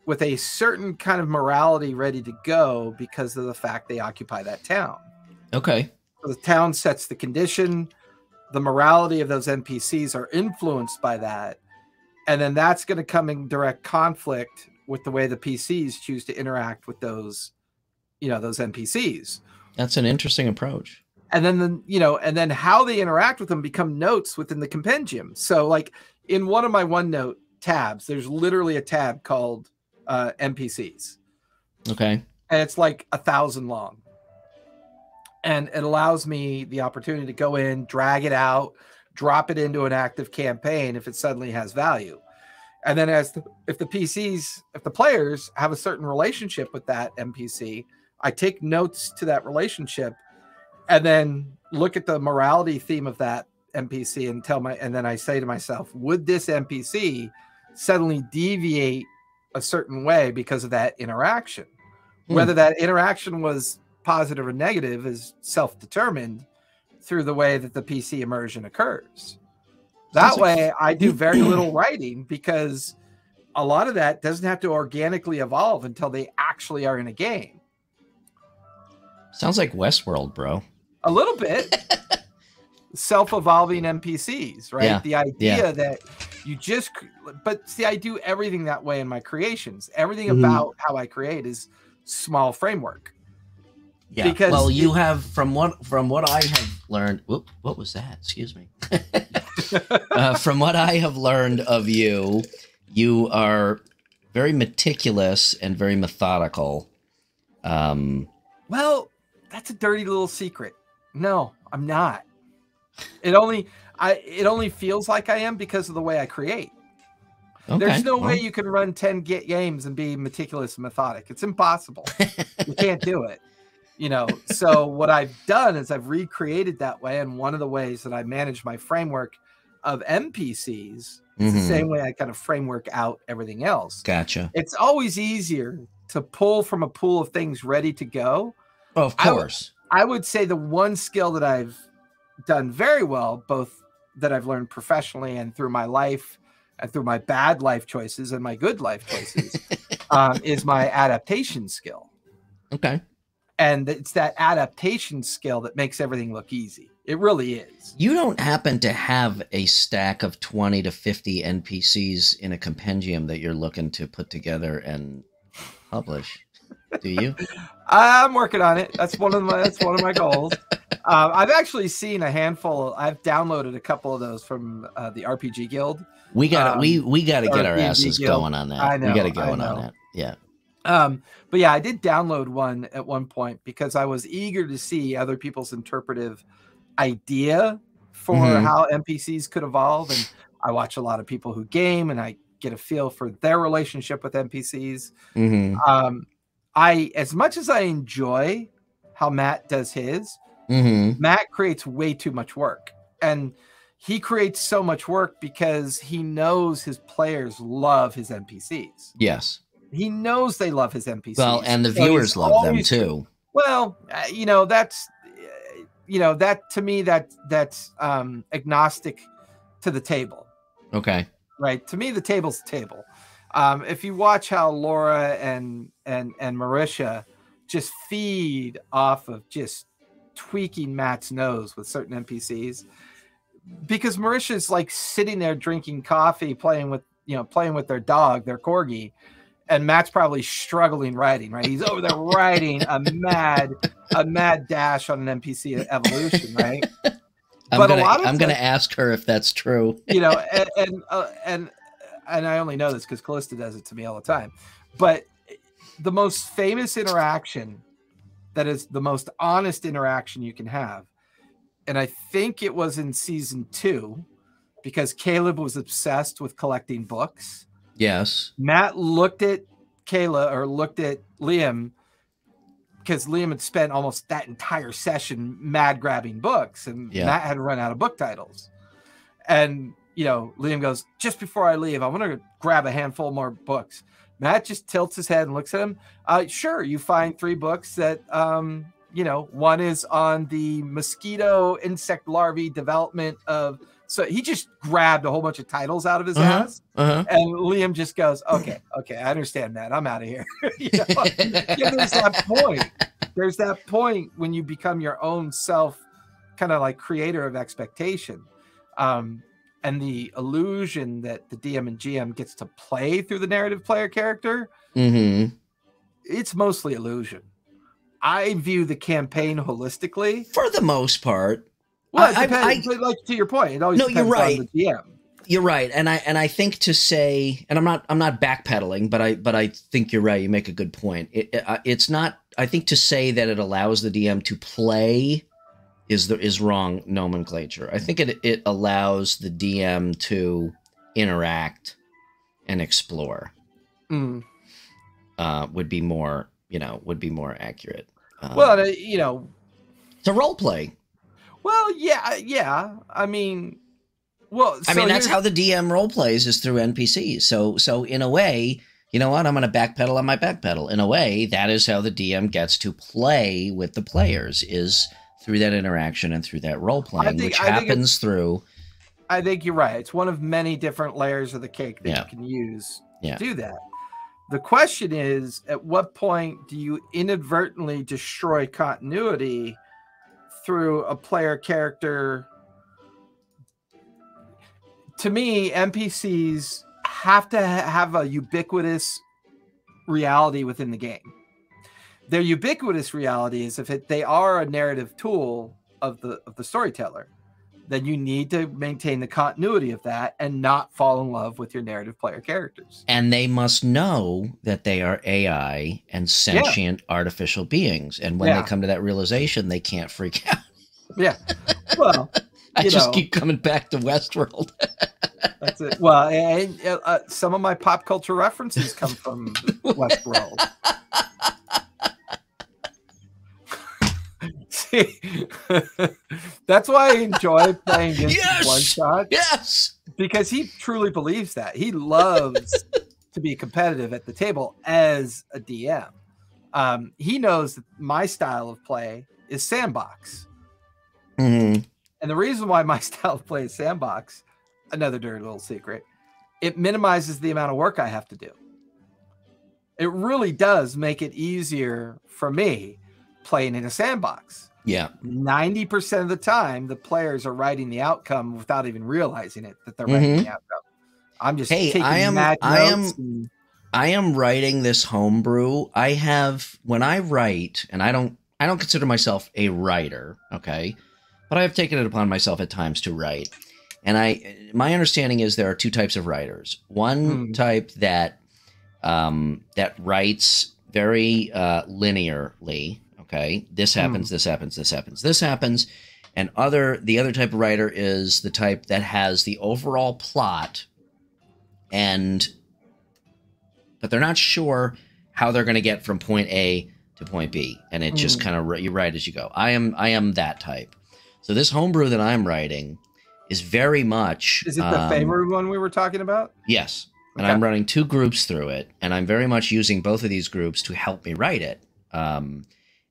with a certain kind of morality ready to go because of the fact they occupy that town. Okay. So the town sets the condition. The morality of those NPCs are influenced by that. And then that's going to come in direct conflict with the way the PCs choose to interact with those, you know, those NPCs. That's an interesting approach. And then, and then how they interact with them become notes within the compendium. So like in one of my OneNote tabs, there's literally a tab called NPCs. Okay. And it's like 1,000 long. and it allows me the opportunity to go in, drag it out, drop it into an active campaign if it suddenly has value. And then if the players have a certain relationship with that NPC, I take notes to that relationship and then look at the morality theme of that NPC and then I say to myself, would this NPC suddenly deviate a certain way because of that interaction? Whether that interaction was positive or negative is self-determined through the way that the PC immersion occurs. That way, I do very little writing because a lot of that doesn't have to organically evolve until they actually are in a game. Sounds like Westworld, bro. A little bit. Self-evolving NPCs, right? Yeah. The idea that you just... But see, I do everything that way in my creations. Everything about how I create is small framework. Yeah. Because well, you have from what I have learned. Whoop, what was that? Excuse me. From what I have learned of you, you are very meticulous and very methodical. Well, that's a dirty little secret. No, I'm not. It only feels like I am because of the way I create. Okay, there's no way you can run 10 games and be meticulous and methodic. It's impossible. You can't do it. You know, so what I've done is I've recreated that way. And one of the ways that I manage my framework of NPCs is the same way I kind of framework out everything else. Gotcha. It's always easier to pull from a pool of things ready to go. Oh, of course. I would say the one skill that I've done very well, both that I've learned professionally and through my life and through my bad life choices and my good life choices, is my adaptation skill. Okay. And it's that adaptation skill that makes everything look easy. It really is. You don't happen to have a stack of 20 to 50 NPCs in a compendium that you're looking to put together and publish, do you? I'm working on it. That's one of my goals. I've actually seen a handful. I've downloaded a couple of those from the RPG Guild. We got we got to get our asses Guild. going on that. I know, we got to go on that. Yeah. But yeah, I did download one at one point because I was eager to see other people's interpretive idea for how NPCs could evolve. And I watch a lot of people who game and I get a feel for their relationship with NPCs. As much as I enjoy how Matt does his, Matt creates way too much work. And he creates so much work because he knows his players love his NPCs. Yes. He knows they love his NPCs. Well, and the viewers love them too. Well, that's that to me, that's agnostic to the table. Okay. Right. To me, the table's the table. If you watch how Laura and Marisha just feed off of just tweaking Matt's nose with certain NPCs, because Marisha's like sitting there drinking coffee, playing with their dog, their corgi, and Matt's probably struggling writing, right? He's over there writing a mad dash on an NPC evolution, right? I'm gonna ask her if that's true. And I only know this because Callista does it to me all the time. But the most famous interaction, that is the most honest interaction you can have, and I think it was in season 2, because Caleb was obsessed with collecting books. Yes. Matt looked at Liam, because Liam had spent almost that entire session mad grabbing books, and Matt had run out of book titles. And Liam goes, just before I leave, I want to grab a handful more books. Matt just tilts his head and looks at him. Sure, you find 3 books that, one is on the mosquito insect larvae development of. So he just grabbed a whole bunch of titles out of his ass. And Liam just goes, okay, I understand that. I'm out of here. There's that point. There's that point when you become your own self, kind of like creator of expectation. And the illusion that the DM and GM gets to play through the narrative player character, it's mostly illusion. I view the campaign holistically. For the most part. Well, it depends. Like to your point, it always depends you're right. on the DM. You're right, and I think to say, and I'm not backpedaling, but I think you're right. You make a good point. It's not. to say that it allows the DM to play is wrong nomenclature. I think it allows the DM to interact and explore. Would be more accurate. Well, you know, to role play. Well, yeah. I mean, well, I mean that's how the DM role plays is through NPCs. So in a way, you know what? I'm going to backpedal on my backpedal. In a way, that is how the DM gets to play with the players, is through that interaction and through that role playing, which happens through. I think you're right. It's one of many different layers of the cake that you can use to do that. The question is, at what point do you inadvertently destroy continuity through a player character? To me, NPCs have to have a ubiquitous reality within the game. Their ubiquitous reality is if they are a narrative tool of the storyteller, then you need to maintain the continuity of that and not fall in love with your narrative player characters. And they must know that they are AI and sentient artificial beings. And when they come to that realization, they can't freak out. Yeah. Well, I just keep coming back to Westworld. That's it. Well, and some of my pop culture references come from Westworld. See, that's why I enjoy playing against one shot. Yes, because he truly believes that. He loves to be competitive at the table as a DM. He knows that my style of play is sandbox. Mm-hmm. And the reason why my style of play is sandbox, another dirty little secret, it minimizes the amount of work I have to do. It really does make it easier for me playing in a sandbox. Yeah. 90% of the time, the players are writing the outcome without even realizing it, that they're writing the outcome. I'm just taking notes. I am writing this homebrew. When I write, and I don't consider myself a writer, okay? But I have taken it upon myself at times to write. And my understanding is there are two types of writers. One type that writes very linearly. Okay, this happens, this happens, this happens, this happens, and the other type of writer is the type that has the overall plot, but they're not sure how they're going to get from point A to point B, and it just kind of you write as you go. I am that type. So this homebrew that I'm writing is very much. Is it the favorite one we were talking about? Yes, and I'm running 2 groups through it, and I'm very much using both of these groups to help me write it.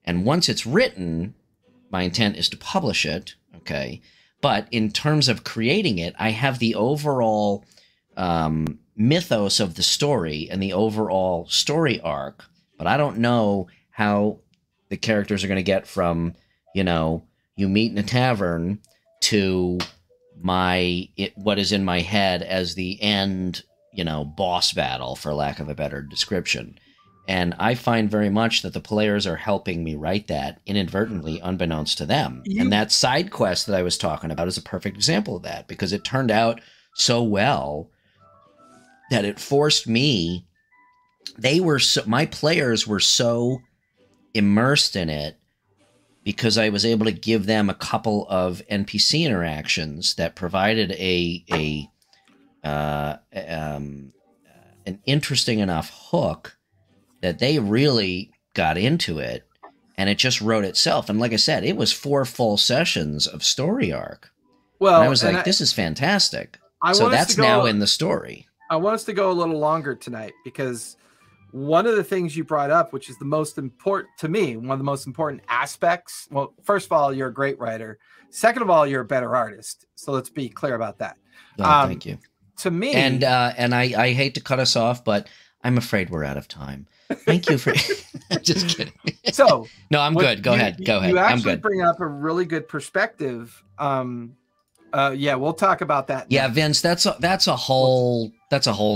And once it's written, my intent is to publish it, okay? But in terms of creating it, I have the overall mythos of the story and the overall story arc, but I don't know how the characters are going to get from, you meet in a tavern to what is in my head as the end, boss battle, for lack of a better description. And I find very much that the players are helping me write that inadvertently, unbeknownst to them. And that side quest that I was talking about is a perfect example of that, because it turned out so well that it forced me. My players were so immersed in it because I was able to give them a couple of NPC interactions that provided an interesting enough hook that they really got into it, and it just wrote itself. And like I said, it was 4 full sessions of story arc. Well, and I was like, this is fantastic. So that's now in the story. I want us to go a little longer tonight, because one of the things you brought up, which is the most important to me, one of the most important aspects. Well, first of all, you're a great writer. Second of all, you're a better artist. So let's be clear about that. Oh, thank you. To me, and I hate to cut us off, but I'm afraid we're out of time. Thank you for just kidding. So no, I'm good. Go ahead. You actually bring up a really good perspective. We'll talk about that. Yeah, Vince, that's a whole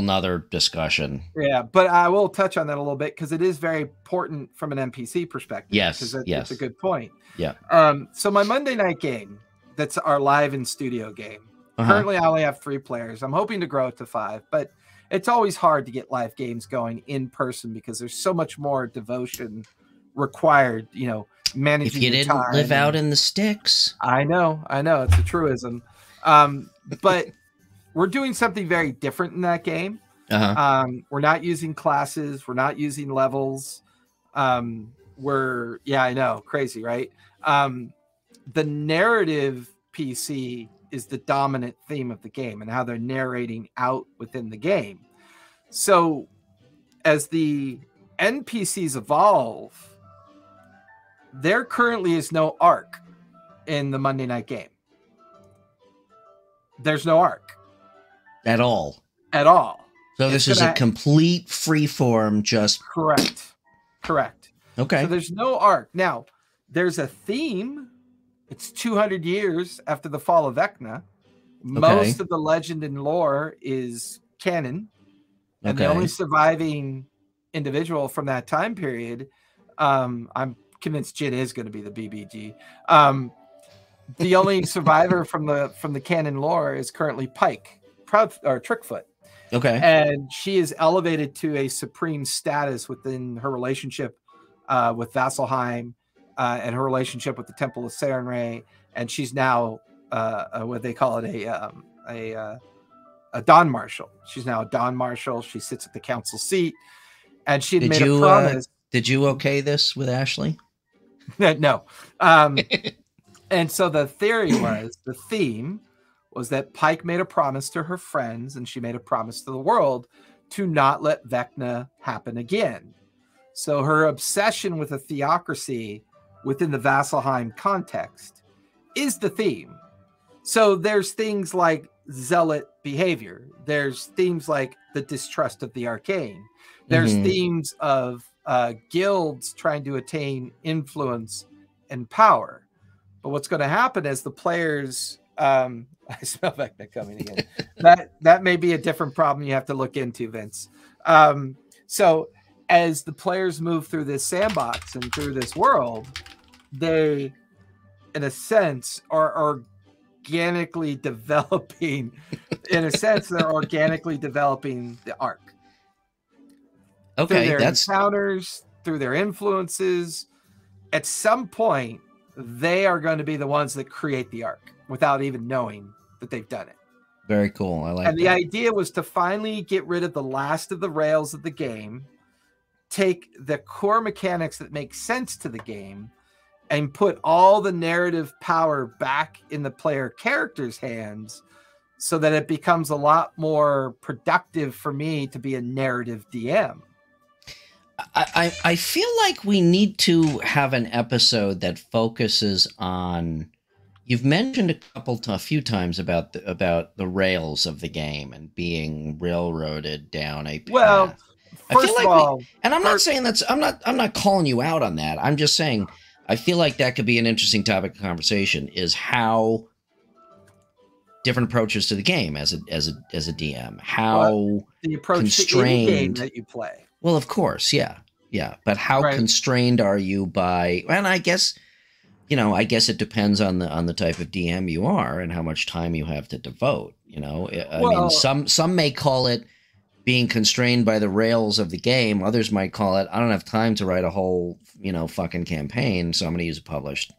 nother discussion. Yeah, but I will touch on that a little bit, because it is very important from an NPC perspective. Yes, it's a good point. Yeah. So my Monday night game, that's our live in studio game. Currently, I only have 3 players. I'm hoping to grow it to 5, but it's always hard to get live games going in person because there's so much more devotion required, managing If you your didn't time live out in the sticks. I know, it's a truism. But we're doing something very different in that game. We're not using classes. We're not using levels. I know, crazy, right? The narrative PC is the dominant theme of the game and how they're narrating out within the game. So as the NPCs evolve, there currently is no arc in the Monday night game. There's no arc. At all. So this is a complete freeform, just... Correct. Okay. So there's no arc. Now, there's a theme. It's 200 years after the fall of Vecna. Most of the legend and lore is canon. And the only surviving individual from that time period, I'm convinced Jin is going to be the BBG. The only survivor from the canon lore is currently Pike, Trickfoot. Okay. And she is elevated to a supreme status within her relationship with Vasselheim and her relationship with the Temple of Sarenrae. And she's now what they call it, a Dawn Marshal. She's now a Dawn Marshal. She sits at the council seat. And she had made a promise. Did you okay this with Ashley? No. And so the theme was that Pike made a promise to her friends, and she made a promise to the world to not let Vecna happen again. So her obsession with a theocracy within the Vasselheim context is the theme. So there's things like zealot behavior. There's themes like the distrust of the arcane. There's themes of guilds trying to attain influence and power. But what's going to happen as the players... I smell Vecna coming again. that may be a different problem you have to look into, Vince. So as the players move through this sandbox and through this world, they, in a sense, are organically developing. In a sense, they're organically developing the arc. Okay, through their encounters, through their influences. At some point, they are going to be the ones that create the arc without even knowing that they've done it. Very cool. I like and that. The idea was to finally get rid of the last of the rails of the game, take the core mechanics that make sense to the game, and put all the narrative power back in the player character's hands so that it becomes a lot more productive for me to be a narrative DM. I feel like we need to have an episode that focuses on... You've mentioned a few times about the rails of the game and being railroaded down a path. Well, first of all, and I'm not saying I'm not calling you out on that. I'm just saying I feel like that could be an interesting topic of conversation, is how different approaches to the game as a DM, how the approach constrained to any game that you play. Well, of course, yeah. But how constrained are you by? And I guess it depends on the type of DM you are and how much time you have to devote. I mean, some may call it being constrained by the rails of the game. Others might call it, I don't have time to write a whole, fucking campaign, so I'm going to use a published.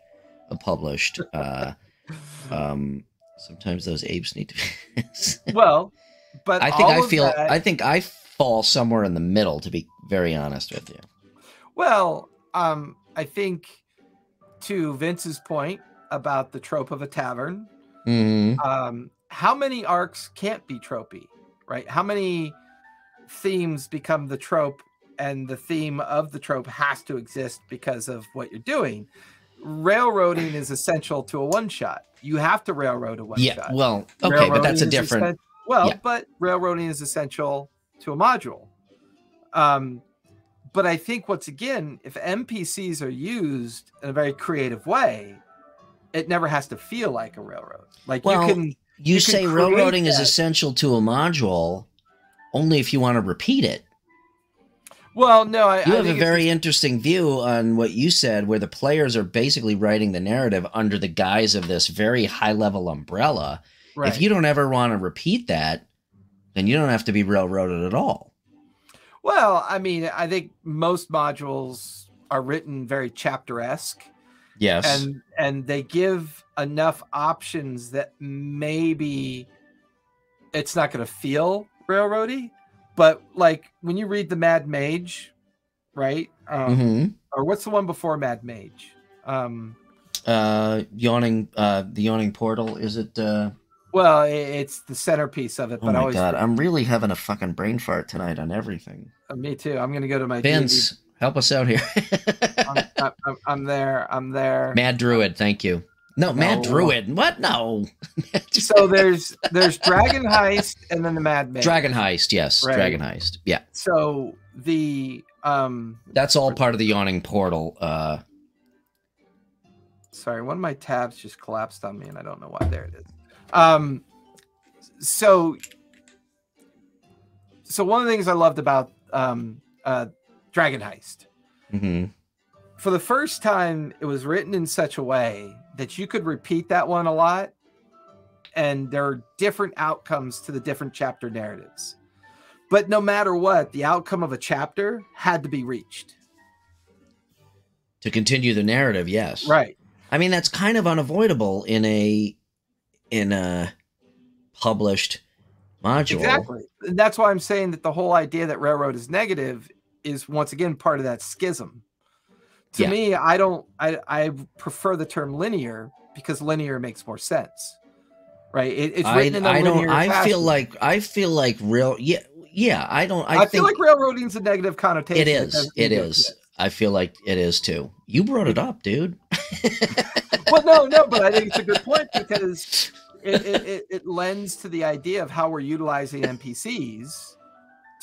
Sometimes those apes need to be. Well, but I think I fall somewhere in the middle, to be very honest with you. Well, I think, to Vince's point about the trope of a tavern, how many arcs can't be tropey, right? How many themes become the trope, and the theme of the trope has to exist because of what you're doing? Railroading is essential to a one-shot. You have to railroad a one-shot. Yeah, well, okay, but that's a different... But railroading is essential to a module. But I think if NPCs are used in a very creative way, it never has to feel like a railroad. You say railroading is essential to a module only if you want to repeat it. Well, no, you have a very interesting view on what you said, where the players are basically writing the narrative under the guise of this very high-level umbrella. Right. If you don't ever want to repeat that, then you don't have to be railroaded at all. Well, I mean, I think most modules are written very chapter-esque. Yes. And they give enough options that maybe it's not going to feel railroady, but like when you read the Mad Mage, right? Or what's the one before Mad Mage? The Yawning Portal, is it? Well, it's the centerpiece of it. Oh my God, I'm really having a fucking brain fart tonight on everything. Me too. I'm going to go to my Vince. D&D. Help us out here. I'm there. Mad Druid, thank you. No, Mad Druid. What? No. So there's Dragon Heist and then the Mad Mage. Dragon Heist, yes. Right. Dragon Heist. Yeah. So the that's all part of the Yawning Portal. Sorry, one of my tabs just collapsed on me and I don't know why. There it is. So one of the things I loved about Dragon Heist. For the first time, it was written in such a way that you could repeat that one a lot, and there are different outcomes to the different chapter narratives. But no matter what, the outcome of a chapter had to be reached. To continue the narrative, yes. Right. I mean, that's kind of unavoidable in a published module. Exactly. And that's why I'm saying that the whole idea that Railroad is negative is once again part of that schism. To me, I prefer the term linear because linear makes more sense. Right? It's written in a linear fashion. I feel like I feel like railroading's a negative connotation. It is. I feel like it is too. You brought it up, dude. Well, no, but I think it's a good point because it lends to the idea of how we're utilizing NPCs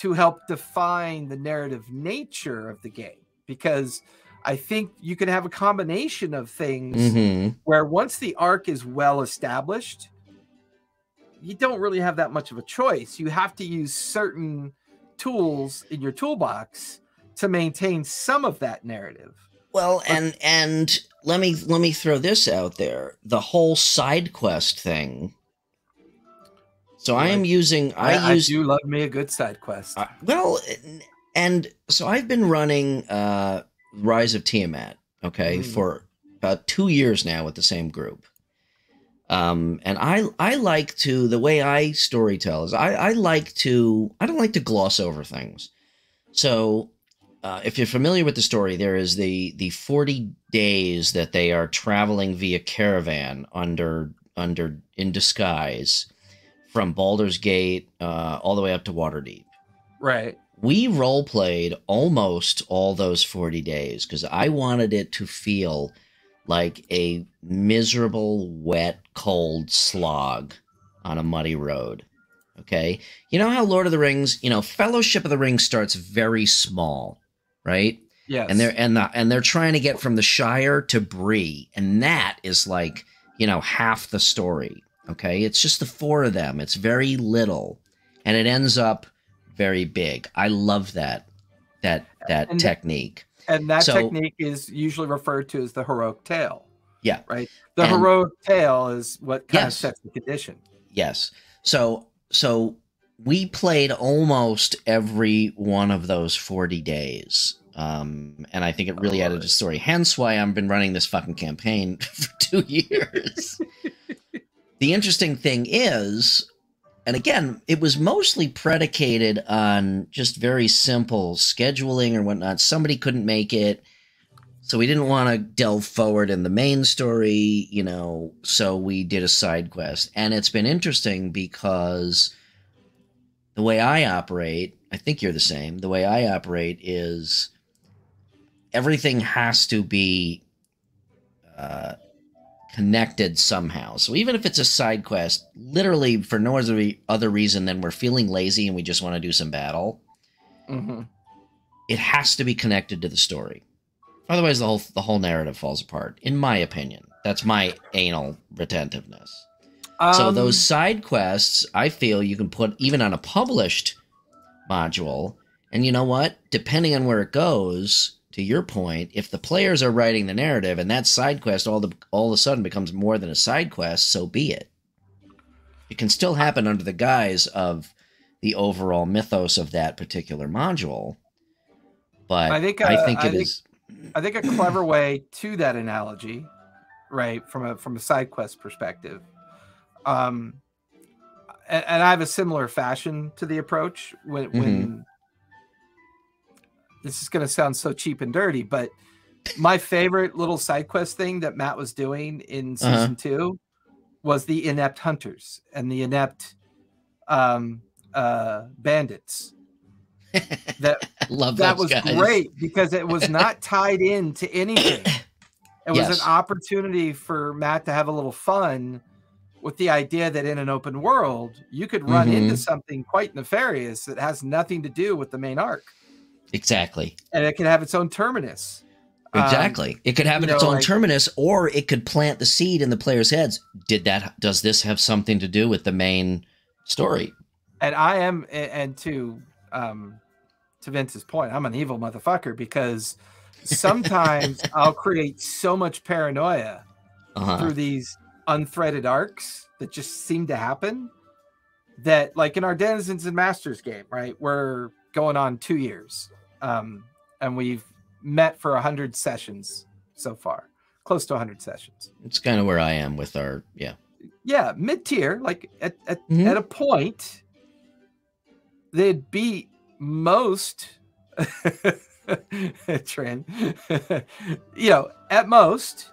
to help define the narrative nature of the game. Because I think you can have a combination of things where once the arc is well established, you don't really have that much of a choice. You have to use certain tools in your toolbox to maintain some of that narrative. Well, and let me throw this out there. The whole side quest thing. So I do love me a good side quest. And so I've been running Rise of Tiamat, for about 2 years now with the same group. And I like to, the way I storytell is I don't like to gloss over things. So if you're familiar with the story, there is the 40 days that they are traveling via caravan in disguise from Baldur's Gate all the way up to Waterdeep. Right. We role-played almost all those 40 days because I wanted it to feel like a miserable, wet, cold slog on a muddy road. Okay? You know how Lord of the Rings, Fellowship of the Ring starts very small, right? Yes. And they're trying to get from the Shire to Bree, and that is like, half the story. Okay? It's just the 4 of them. It's very little, and it ends up very big. I love that technique. And that technique is usually referred to as the heroic tale. Yeah. Right? The heroic tale is what kind of sets the condition. Yes. So we played almost every one of those 40 days. And I think it really added to the story. Hence why I've been running this fucking campaign for 2 years. The interesting thing is, and again, it was mostly predicated on just very simple scheduling or whatnot. Somebody couldn't make it, so we didn't want to delve forward in the main story, so we did a side quest. And it's been interesting because the way I operate, I think you're the same, the way I operate is everything has to be connected somehow. So even if it's a side quest, literally for no other reason than we're feeling lazy and we just want to do some battle, it has to be connected to the story. Otherwise, the whole narrative falls apart, in my opinion. That's my anal retentiveness. So those side quests, I feel you can put even on a published module, and you know what? Depending on where it goes, to your point, if the players are writing the narrative and that side quest all of a sudden becomes more than a side quest, so be it. It can still happen under the guise of the overall mythos of that particular module, but I think it is. think a clever way to that analogy, right, from a side quest perspective, and I have a similar fashion to the approach when this is going to sound so cheap and dirty, but my favorite little side quest thing that Matt was doing in season 2 was the inept hunters and the inept bandits. That was guys. great because it was not tied into anything. It was an opportunity for Matt to have a little fun with the idea that in an open world, you could run into something quite nefarious that has nothing to do with the main arc. Exactly. And it can have its own terminus. Exactly. It could have its own terminus, or it could plant the seed in the players' heads. Does this have something to do with the main story? And I am, and to Vince's point, I'm an evil motherfucker because sometimes I'll create so much paranoia through these unthreaded arcs that just seem to happen that, like in our Denizens and Masters game, right? We're going on 2 years. And we've met for 100 sessions so far, close to 100 sessions. It's kind of where I am with our, mid-tier, like at a point, they'd beat most trend, at most,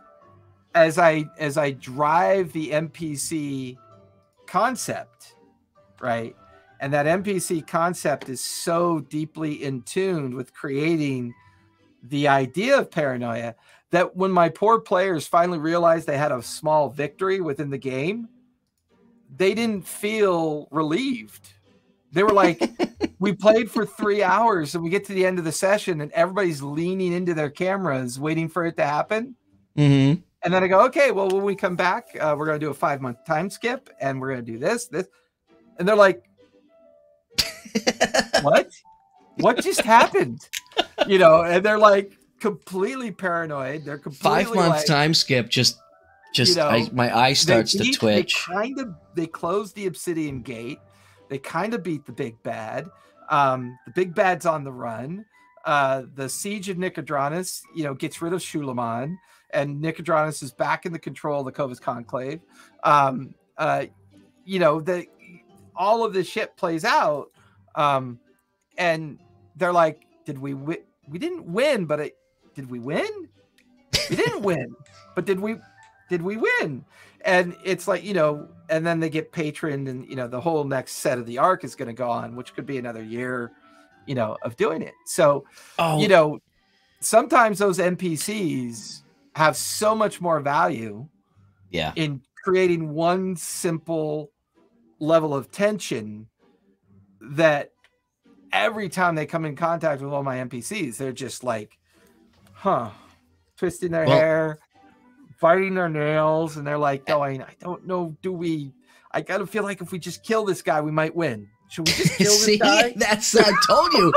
as I drive the NPC concept, right? And that NPC concept is so deeply in tune with creating the idea of paranoia that when my poor players finally realized they had a small victory within the game, they didn't feel relieved. They were like, we played for 3 hours and we get to the end of the session and everybody's leaning into their cameras waiting for it to happen. And then I go, okay, well, when we come back, we're going to do a 5-month time skip and we're going to do this. And they're like, what just happened? And they're like completely paranoid. They're completely 5 months time skip. My eye starts to twitch. They closed the Obsidian Gate. They kind of beat the big bad. The big bad's on the run. The siege of Nicodranus, gets rid of Shulaman, and Nicodranus is back in the control of the Covus Conclave. All of this shit plays out. And they're like, did we win? We didn't win, but did we win? We didn't win, but did we win? And it's like, and then they get patroned and, the whole next set of the arc is going to go on, which could be another year, of doing it. So, sometimes those NPCs have so much more value in creating one simple level of tension that every time they come in contact with all my NPCs, they're just like, twisting their hair, biting their nails, and they're like going, I don't know, I gotta feel like if we just kill this guy, we might win. Should we just kill this guy? I told you.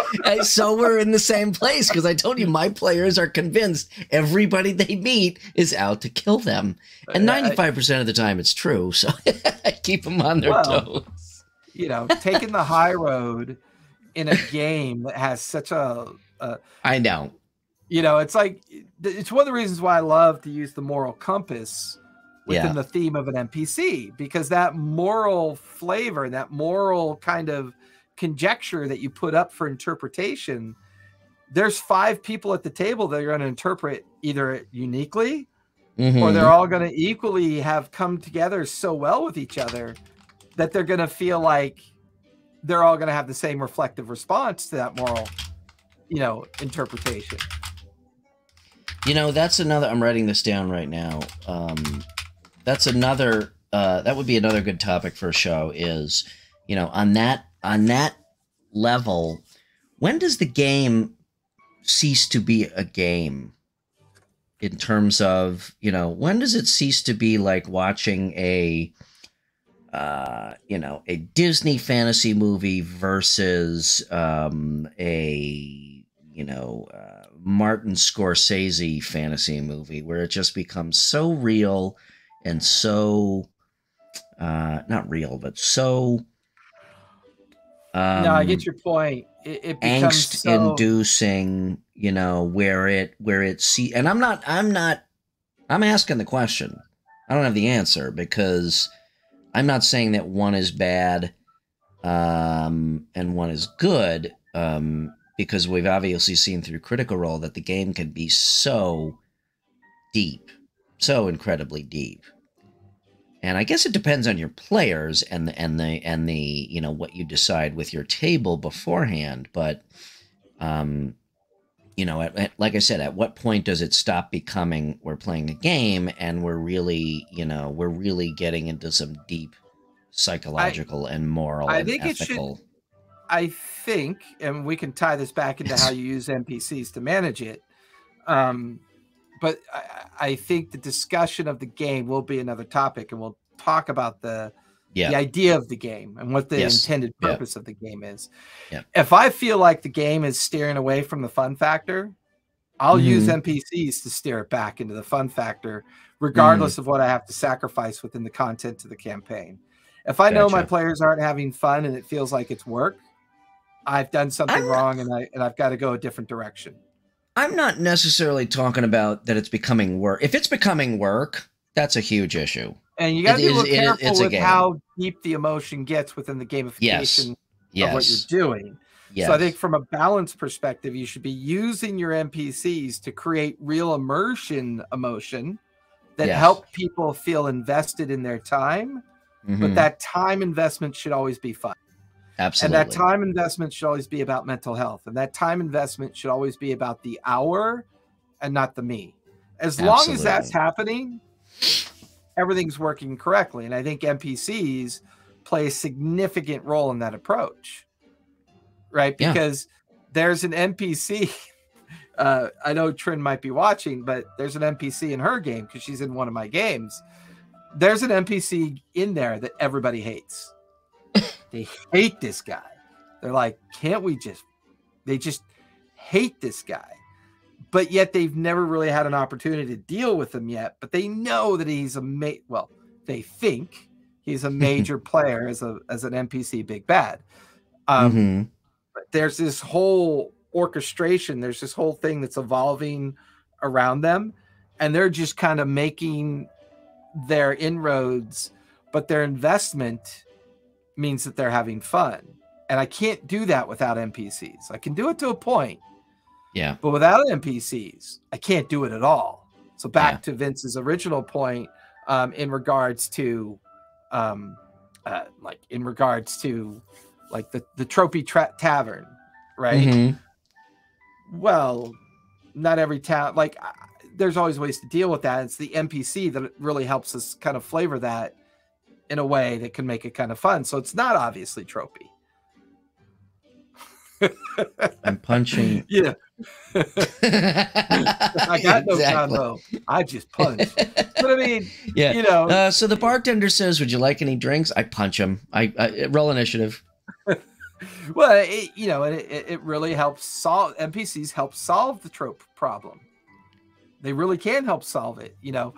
So we're in the same place because I told you my players are convinced everybody they meet is out to kill them. And 95% of the time it's true. So I keep them on their toes. Taking the high road in a game that has such I know. It's like, it's one of the reasons why I love to use the moral compass within the theme of an NPC, because that moral flavor, that moral kind of conjecture that you put up for interpretation, there's 5 people at the table that are going to interpret either uniquely or they're all going to equally have come together so well with each other that they're going to feel like they're all going to have the same reflective response to that moral, interpretation. That's another, I'm writing this down right now. That's another, that would be another good topic for a show is, on that level, when does the game cease to be a game in terms of, when does it cease to be like watching a Disney fantasy movie versus Martin Scorsese fantasy movie, where it just becomes so real and so not real, but so no, I get your point. it becomes angst so inducing, you know, where it see, and I'm asking the question. I don't have the answer because I'm not saying that one is bad and one is good, because we've obviously seen through Critical Role that the game can be so deep, so incredibly deep. And I guess it depends on your players and the you know, what you decide with your table beforehand. But you know, like I said, at what point does it stop becoming we're playing a game and we're really, you know, we're really getting into some deep psychological and moral I and think it should. ethical. I think, and we can tie this back into how you use NPCs to manage it. But I think the discussion of the game will be another topic, and we'll talk about the idea of the game and what the intended purpose of the game is. Yeah. If I feel like the game is steering away from the fun factor, I'll use NPCs to steer it back into the fun factor, regardless of what I have to sacrifice within the content of the campaign. If I know my players aren't having fun and it feels like it's work, I've done something wrong and I've got to go a different direction. I'm not necessarily talking about that it's becoming work. If it's becoming work, that's a huge issue. And you got to be a little careful with how deep the emotion gets within the gamification of what you're doing. Yes. So I think from a balance perspective, you should be using your NPCs to create real emotion that help people feel invested in their time. But that time investment should always be fun. Absolutely. And that time investment should always be about mental health. And that time investment should always be about the hour and not the me. As long as that's happening, everything's working correctly. And I think NPCs play a significant role in that approach. Right? Because there's an NPC. I know Trin might be watching, but there's an NPC in her game because she's in one of my games. There's an NPC in there that everybody hates. They hate this guy. They're like, they just hate this guy. But yet they've never really had an opportunity to deal with him yet. But they know that he's they think he's a major player as an NPC big bad. But there's this whole orchestration. There's this whole thing that's evolving around them. And they're just kind of making their inroads, but their investment means that they're having fun. And I can't do that without NPCs. I can do it to a point. Yeah. But without NPCs, I can't do it at all. So back to Vince's original point, in regards to the trophy tavern, right? Well, not every town, there's always ways to deal with that. It's the NPC that really helps us kind of flavor that in a way that can make it kind of fun. So it's not obviously tropey. I'm punching. Yeah. I got no combo. I just punch. But I mean, you know. So the bartender says, "Would you like any drinks?" I punch him. I roll initiative. Well, it really helps solve. NPCs help solve the trope problem. They really can help solve it. You know,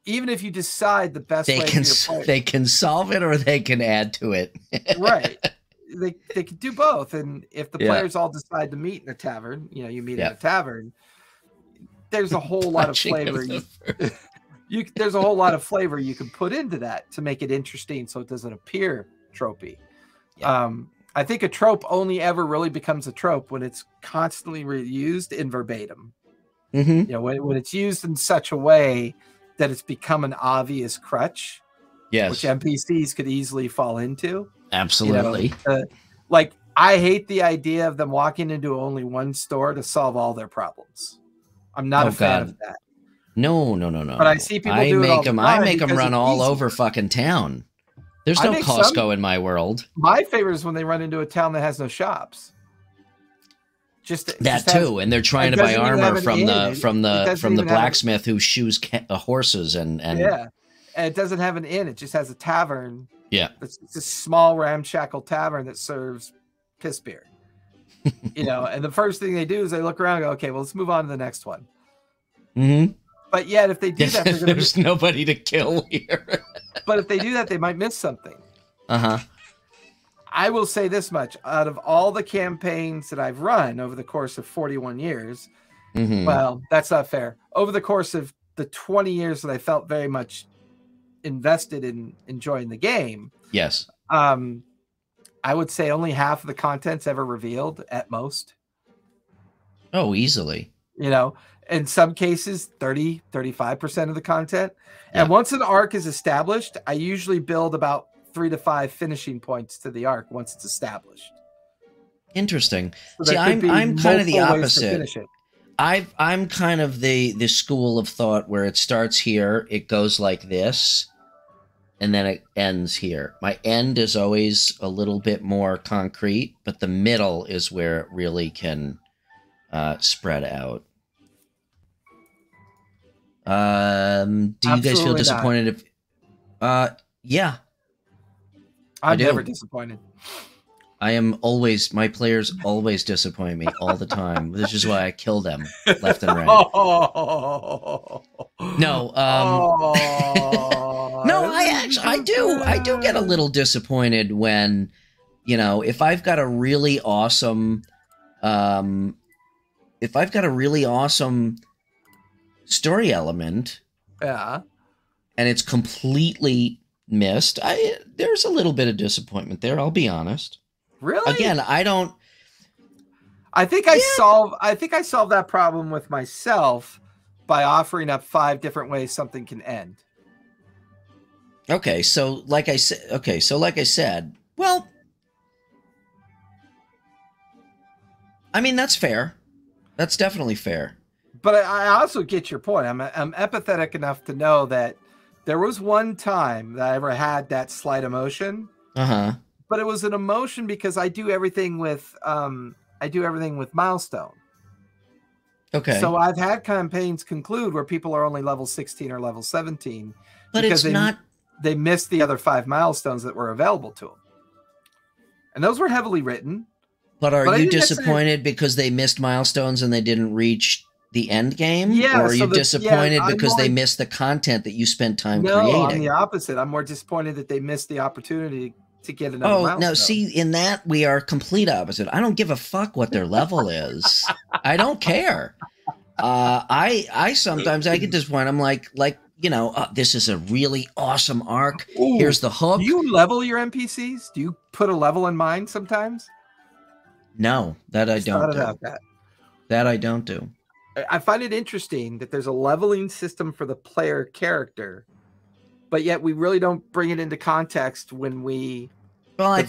even if you decide the best way they can solve it or they can add to it. Right. They can do both. And if the players all decide to meet in a tavern, you meet in a tavern, there's a whole lot of flavor. There's a whole lot of flavor you can put into that to make it interesting so it doesn't appear tropey. I think a trope only ever really becomes a trope when it's constantly reused in verbatim. You know, when it's used in such a way that it's become an obvious crutch, which NPCs could easily fall into. Absolutely. I hate the idea of them walking into only one store to solve all their problems. I'm not a fan of that. No. But I see people do it all the time. I make them run all over fucking town. There's no Costco in my world. My favorite is when they run into a town that has no shops. And they're trying to buy armor from the blacksmith who shoes horses and and it doesn't have an inn. It just has a tavern. Yeah, it's a small ramshackle tavern that serves piss beer. And the first thing they do is they look around and go, okay, well, let's move on to the next one. But yet, if they do that, there's nobody to kill here. But if they do that, they might miss something. I will say this much. Out of all the campaigns that I've run over the course of 41 years, well, that's not fair. Over the course of the 20 years that I felt very much invested in enjoying the game. Yes. I would say only half of the content's ever revealed at most. Oh, easily. You know, in some cases, 35% of the content. And once an arc is established, I usually build about 3 to 5 finishing points to the arc once it's established. Interesting. So see, I'm kind of the opposite. I'm kind of the school of thought where it starts here, it goes like this, and then it ends here. My end is always a little bit more concrete, but the middle is where it really can spread out. Do you guys feel disappointed if yeah. I'm never disappointed. I am always, my players always disappoint me all the time. This is why I kill them left and right. No, no, I do get a little disappointed when, you know, if I've got a really awesome, story element, and it's completely missed, there's a little bit of disappointment there, I'll be honest. Really? Again, I think I solved that problem with myself by offering up 5 different ways something can end. Okay, so like I said, well, I mean, that's fair. That's definitely fair. But I also get your point. I'm empathetic enough to know that there was one time that I ever had that slight emotion. But it was an emotion because I do everything with milestone. Okay. So I've had campaigns conclude where people are only level 16 or level 17. But it's not. They missed the other 5 milestones that were available to them, and those were heavily written. But are you disappointed because they missed milestones and they didn't reach the end game? Yeah. Or are you disappointed because they missed the content that you spent time creating? No, I'm the opposite. I'm more disappointed that they missed the opportunity to get another milestone. No, see, in that we are complete opposite. I don't give a fuck what their level is. I don't care. I sometimes I get disappointed. I'm like, you know, this is a really awesome arc. Ooh, here's the hook. Do you level your NPCs? Do you put a level in mind sometimes? No, that I don't do. That I don't do. I find it interesting that there's a leveling system for the player character, but yet we really don't bring it into context when we. Well, I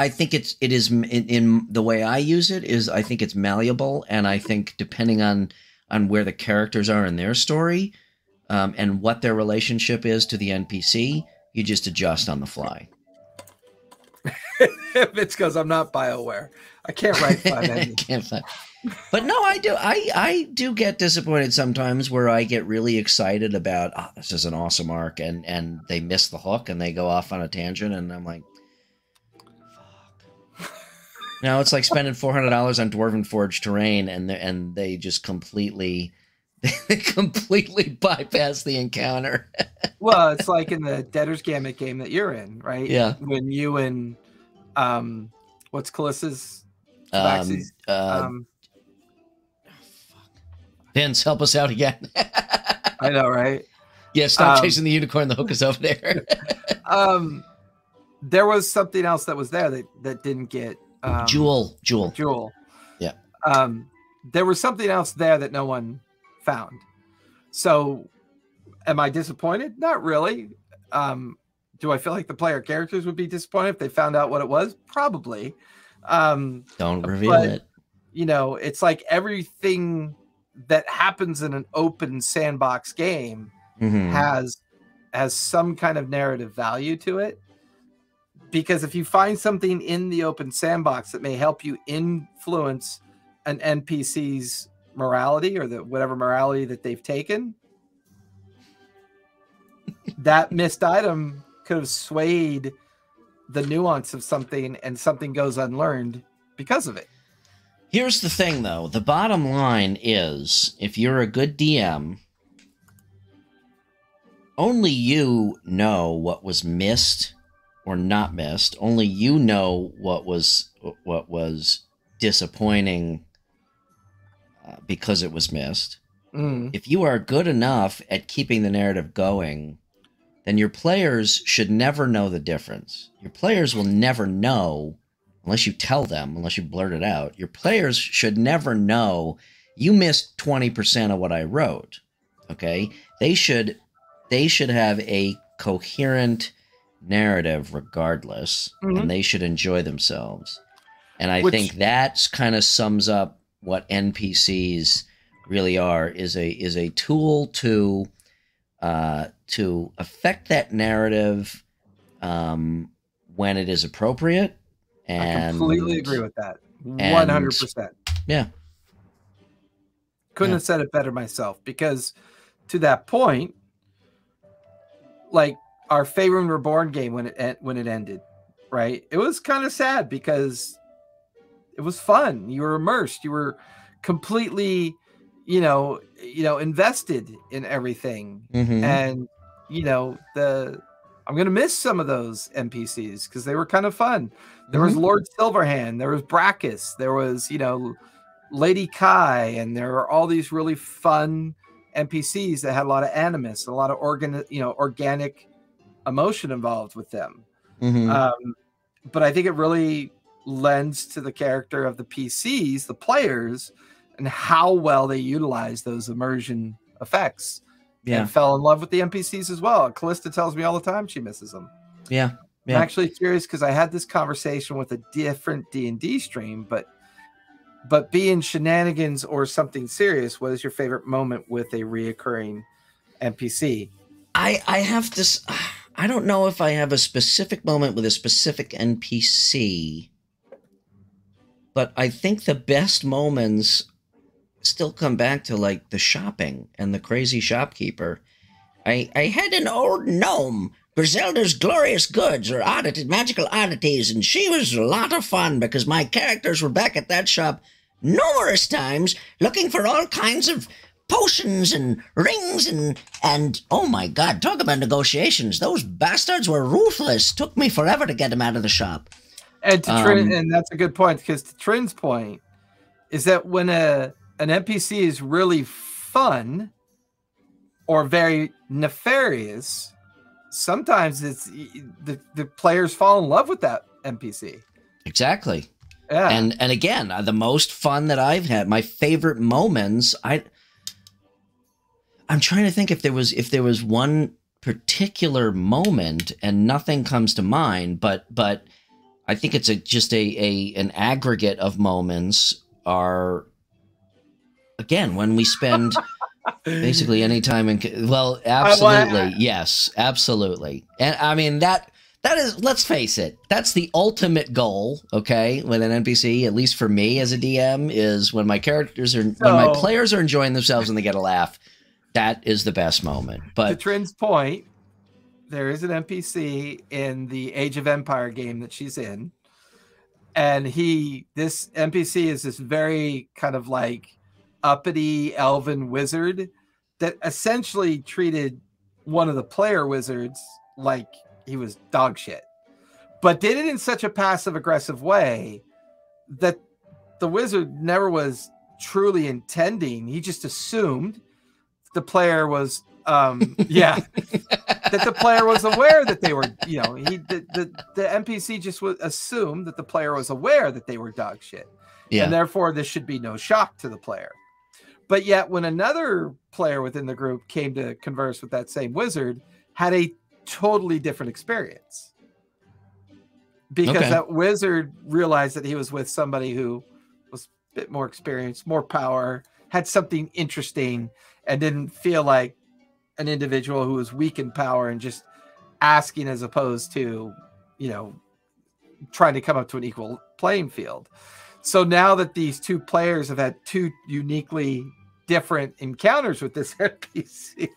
think it is in the way I use it is I think it's malleable, and I think depending on where the characters are in their story, and what their relationship is to the NPC, you just adjust on the fly. It's because I'm not BioWare. I can't write 5 endings. But no, I do. I do get disappointed sometimes where I get really excited about, oh, this is an awesome arc, and they miss the hook and they go off on a tangent, and I'm like, fuck. Now it's like spending $400 on Dwarven Forge terrain, and they just completely bypass the encounter. Well, it's like in the Debtor's Gambit game that you're in, right? Yeah. When you and what's Kalissa's? Vince, help us out again. I know, right? Yeah, stop chasing the unicorn. The hook is over there. There was something else that was there that didn't get Jewel. Yeah. There was something else there that no one found. So, am I disappointed? Not really. Do I feel like the player characters would be disappointed if they found out what it was? Probably. Don't reveal it. You know, it's like everything that happens in an open sandbox game has some kind of narrative value to it. Because if you find something in the open sandbox that may help you influence an NPC's morality or whatever morality that they've taken, that missed item could have swayed the nuance of something, and something goes unlearned because of it. Here's the thing, though. The bottom line is, if you're a good DM, only you know what was missed or not missed. Only you know what was disappointing because it was missed. If you are good enough at keeping the narrative going, then your players should never know the difference. Your players will never know unless you tell them, unless you blurt it out. Your players should never know you missed 20% of what I wrote. Okay? They should have a coherent narrative regardless, and they should enjoy themselves. And I think that kind of sums up what NPCs really are, is a tool to affect that narrative when it is appropriate. And I completely agree with that. 100%. Yeah. Couldn't have said it better myself, because to that point, like our Faerun Reborn game when it ended, right? It was kind of sad because it was fun. You were immersed. You were completely, invested in everything. And I'm gonna miss some of those NPCs because they were kind of fun. There was Lord Silverhand, there was Brachus, there was Lady Kai, and there were all these really fun NPCs that had a lot of animus, a lot of organic emotion involved with them. But I think it really lends to the character of the PCs, the players, and how well they utilize those immersion effects. And fell in love with the NPCs as well. Callista tells me all the time she misses them. I'm actually curious because I had this conversation with a different D&D stream, but being shenanigans or something serious, what is your favorite moment with a reoccurring NPC? I have this. I don't know if I have a specific moment with a specific NPC, but I think the best moments still come back to like the shopping and the crazy shopkeeper. I had an old gnome, Griselda's glorious goods or magical oddities, and she was a lot of fun because my characters were back at that shop numerous times looking for all kinds of potions and rings and oh my god, talk about negotiations. Those bastards were ruthless. Took me forever to get them out of the shop. And and that's a good point, because to Trin's point is that when an NPC is really fun or very nefarious, sometimes it's the players fall in love with that NPC. Exactly. Yeah. And again, the most fun that I've had, my favorite moments, I'm trying to think if there was one particular moment, and nothing comes to mind, but I think it's just an aggregate of moments are, again, when we spend basically any time in, well, absolutely. Yes, absolutely. And I mean, that is, let's face it, that's the ultimate goal. Okay. With an NPC, at least for me as a DM, is when my characters when my players are enjoying themselves and they get a laugh, that is the best moment. But to Trin's point, there is an NPC in the Age of Empire game that she's in. And this NPC is this very kind of like uppity elven wizard that essentially treated one of the player wizards like he was dog shit, but did it in such a passive aggressive way that the wizard never was truly intending. He just assumed the player was that the player was aware that they were, the NPC just assumed that the player was aware that they were dog shit. And therefore this should be no shock to the player. But yet when another player within the group came to converse with that same wizard, had a totally different experience, because that wizard realized that he was with somebody who was a bit more experienced, more power, had something interesting, and didn't feel like an individual who was weak in power and just asking, as opposed to, trying to come up to an equal playing field. So now that these two players have had two uniquely different encounters with this NPC,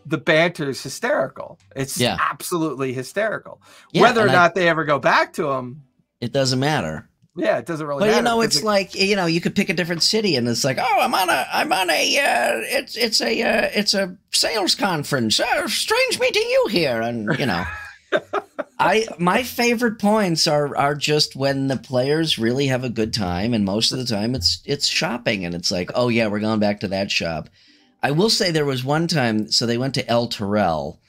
the banter is hysterical. It's absolutely hysterical. Whether or not they ever go back to him, it doesn't matter. Yeah, it doesn't really matter. But it's like, you could pick a different city and it's like, oh, it's a sales conference. Strange meeting you here. And, My favorite points are just when the players really have a good time, and most of the time it's shopping, and it's like, oh yeah, we're going back to that shop. I will say there was one time, so they went to El Terrell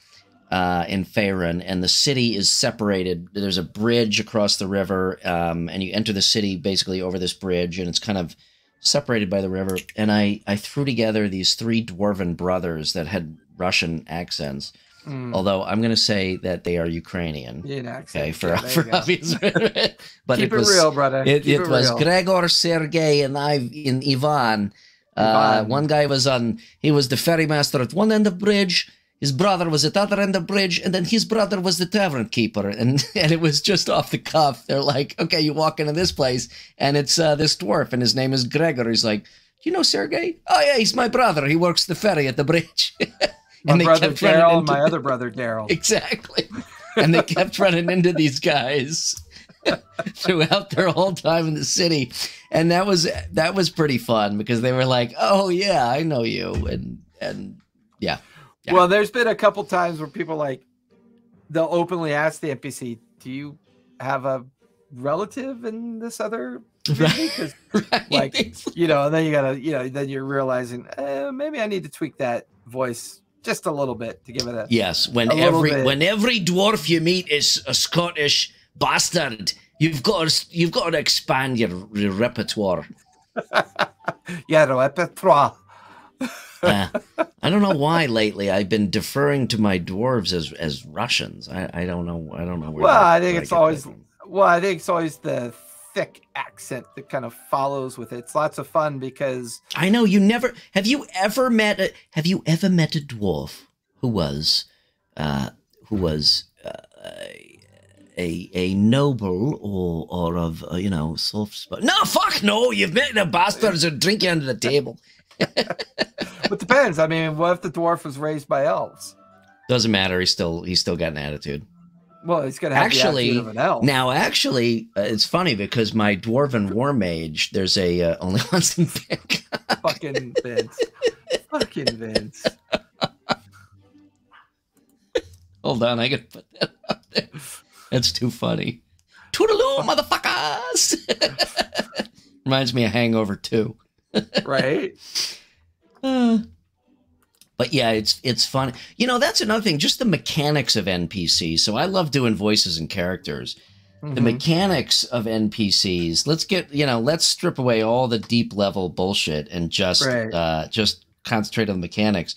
in Faerun, and the city is separated. There's a bridge across the river, and you enter the city basically over this bridge, and it's kind of separated by the river. And I threw together these 3 dwarven brothers that had Russian accents. Although I'm going to say that they are Ukrainian. Okay, for obvious reasons. But Keep it real, brother. It was real. Gregor, Sergei, and Ivan. One guy was he was the ferrymaster at one end of the bridge. His brother was at the other end of the bridge, and then his brother was the tavern keeper. And it was just off the cuff. They're like, okay, you walk into this place, and it's this dwarf, and his name is Gregor. He's like, do you know Sergei? Oh, yeah, he's my brother. He works the ferry at the bridge. My brother Daryl and my other brother Daryl. Exactly. And they kept running into these guys throughout their whole time in the city. And that was pretty fun because they were like, oh yeah, I know you. And yeah. Well, there's been a couple times where people they'll openly ask the NPC, do you have a relative in this other community? Because and then you gotta, then you're realizing maybe I need to tweak that voice just a little bit to give it a when every dwarf you meet is a Scottish bastard, you've got to expand your repertoire. Repertoire. I don't know why lately I've been deferring to my dwarves as Russians. I don't know where. Well, I think it's always the thick accent that kind of follows with it. It's lots of fun because I know have you ever met a dwarf who was a noble or of soft spot? No, fuck no, you've met the bastards who drink you under the table. It depends. I mean, what if the dwarf was raised by elves? Doesn't matter. He's still got an attitude. Well, he's gonna have the attitude of an elf. Now, it's funny because my dwarven war mage, there's a only once in pick. Fucking Vince. Hold on, I gotta put that up there. That's too funny. Toodaloo, motherfuckers! Reminds me of Hangover 2. Right? But yeah, it's fun. That's another thing, just the mechanics of NPCs. So I love doing voices and characters. The mechanics of NPCs, let's strip away all the deep level bullshit and just concentrate on the mechanics.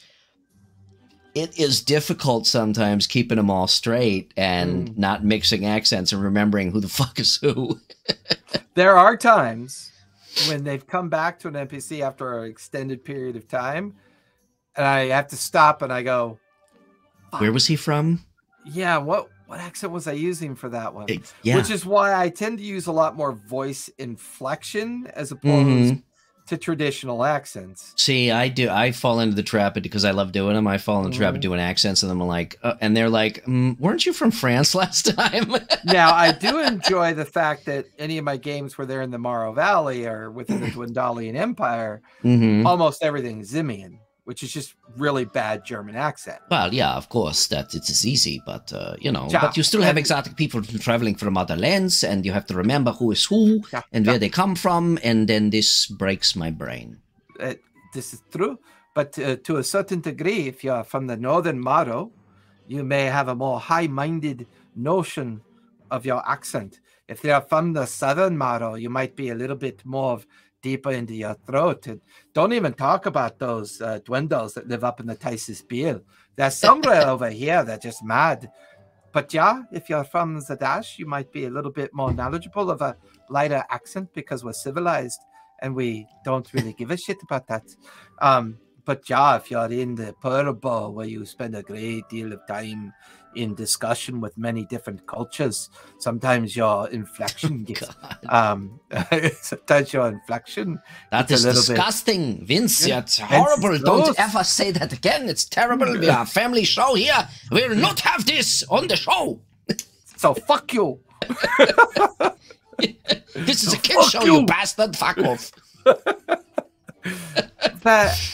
It is difficult sometimes keeping them all straight and not mixing accents and remembering who the fuck is who. There are times when they've come back to an NPC after an extended period of time, and I have to stop and I go, fuck. Where was he from? Yeah, what accent was I using for that one? Yeah. Which is why I tend to use a lot more voice inflection as opposed to traditional accents. See, I do. I fall into the trap because I love doing them. I fall in the trap of doing accents, and I'm like, and they're like, weren't you from France last time? Now, I do enjoy the fact that any of my games where they're in the Morrow Valley or within the Dwendalian Empire, almost everything's Zimian, which is just really bad German accent. Well, yeah, of course, that it's easy, but but you still have exotic people traveling from other lands, and you have to remember who is who and where they come from, and then this breaks my brain. This is true, but to a certain degree, if you're from the Northern Morrow, you may have a more high-minded notion of your accent. If they're from the Southern Morrow, you might be a little bit more deeper into your throat. And don't even talk about those Dwendals that live up in the Tysus Beale. There's somewhere over here they're just mad. But yeah, if you're from Zadash, you might be a little bit more knowledgeable of a lighter accent because we're civilized and we don't really give a shit about that. But yeah, if you're in the Purbo, where you spend a great deal of time in discussion with many different cultures, sometimes your inflection gets sometimes your inflection. That is disgusting, Vince. It's horrible. Don't ever say that again. It's terrible. We are a family show here. We'll not have this on the show. So fuck you. This is a kid show, you bastard. Fuck off.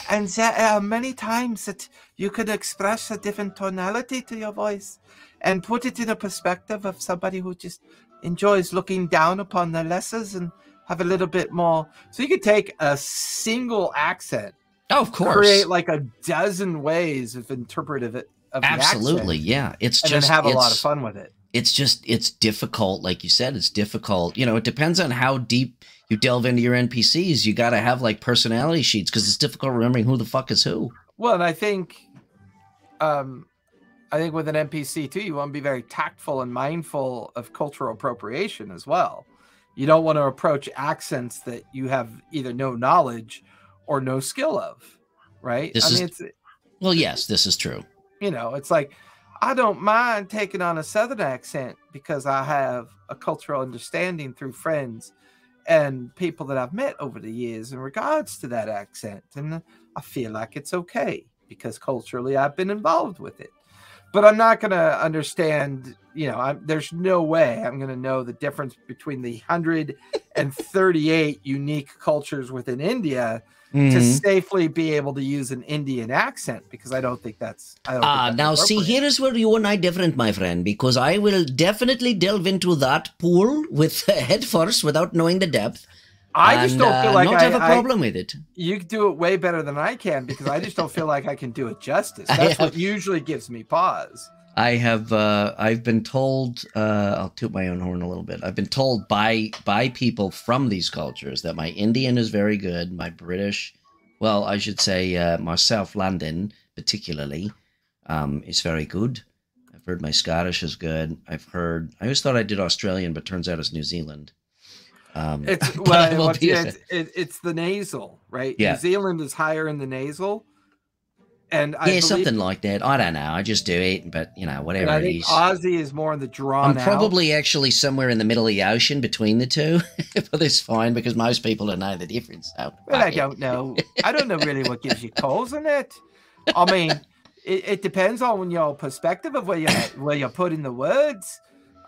And there are many times that you could express a different tonality to your voice, and put it in a perspective of somebody who just enjoys looking down upon the lessers and have a little bit more. So you could take a single accent, of course, create like a dozen ways of interpretive it. Of absolutely, the accent, yeah. It's and just then have a lot of fun with it. It's difficult, like you said. It's difficult. You know, it depends on how deep you delve into your NPCs. You got to have like personality sheets because it's difficult remembering who the fuck is who. Well, and I think with an NPC too, you want to be very tactful and mindful of cultural appropriation as well. You don't want to approach accents that you have either no knowledge or no skill of, right? Well, yes, this is true. You know, it's like, I don't mind taking on a Southern accent because I have a cultural understanding through friends and people that I've met over the years in regards to that accent. And I feel like it's okay because culturally I've been involved with it. But I'm not going to understand, you know, there's no way I'm going to know the difference between the 138 unique cultures within India to safely be able to use an Indian accent, because I don't think that's now see, here is where you and I different, my friend, because I will definitely delve into that pool with head first without knowing the depth. I just don't feel like I have a problem with it. You do it way better than I can, because I just don't feel like I can do it justice. That's what usually gives me pause. I have I've been told, I'll toot my own horn a little bit. I've been told by people from these cultures that my Indian is very good, my British, well, I should say my South London particularly, is very good. I've heard my Scottish is good. I always thought I did Australian, but turns out it's New Zealand. It's the nasal, right? Yeah. New Zealand is higher in the nasal. And I believe, something like that. I don't know. I just do it, but you know, whatever it is. Aussie is more in the drawn I'm probably actually somewhere in the middle of the ocean between the two, but it's fine because most people don't know the difference. So, well, I don't know. I don't know really what gives you calls on it. I mean, it depends on your perspective of where you put in the words.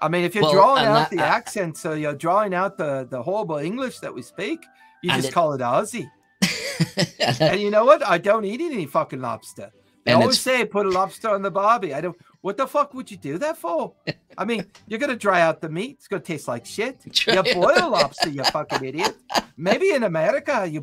I mean, if you're drawing out the accent, so you're drawing out the horrible English that we speak, you just call it Aussie. And you know what? I don't eat any fucking lobster. They always say put a lobster on the barbie. What the fuck would you do that for? I mean, you're gonna dry out the meat. It's gonna taste like shit. You boil lobster, you fucking idiot. Maybe in America you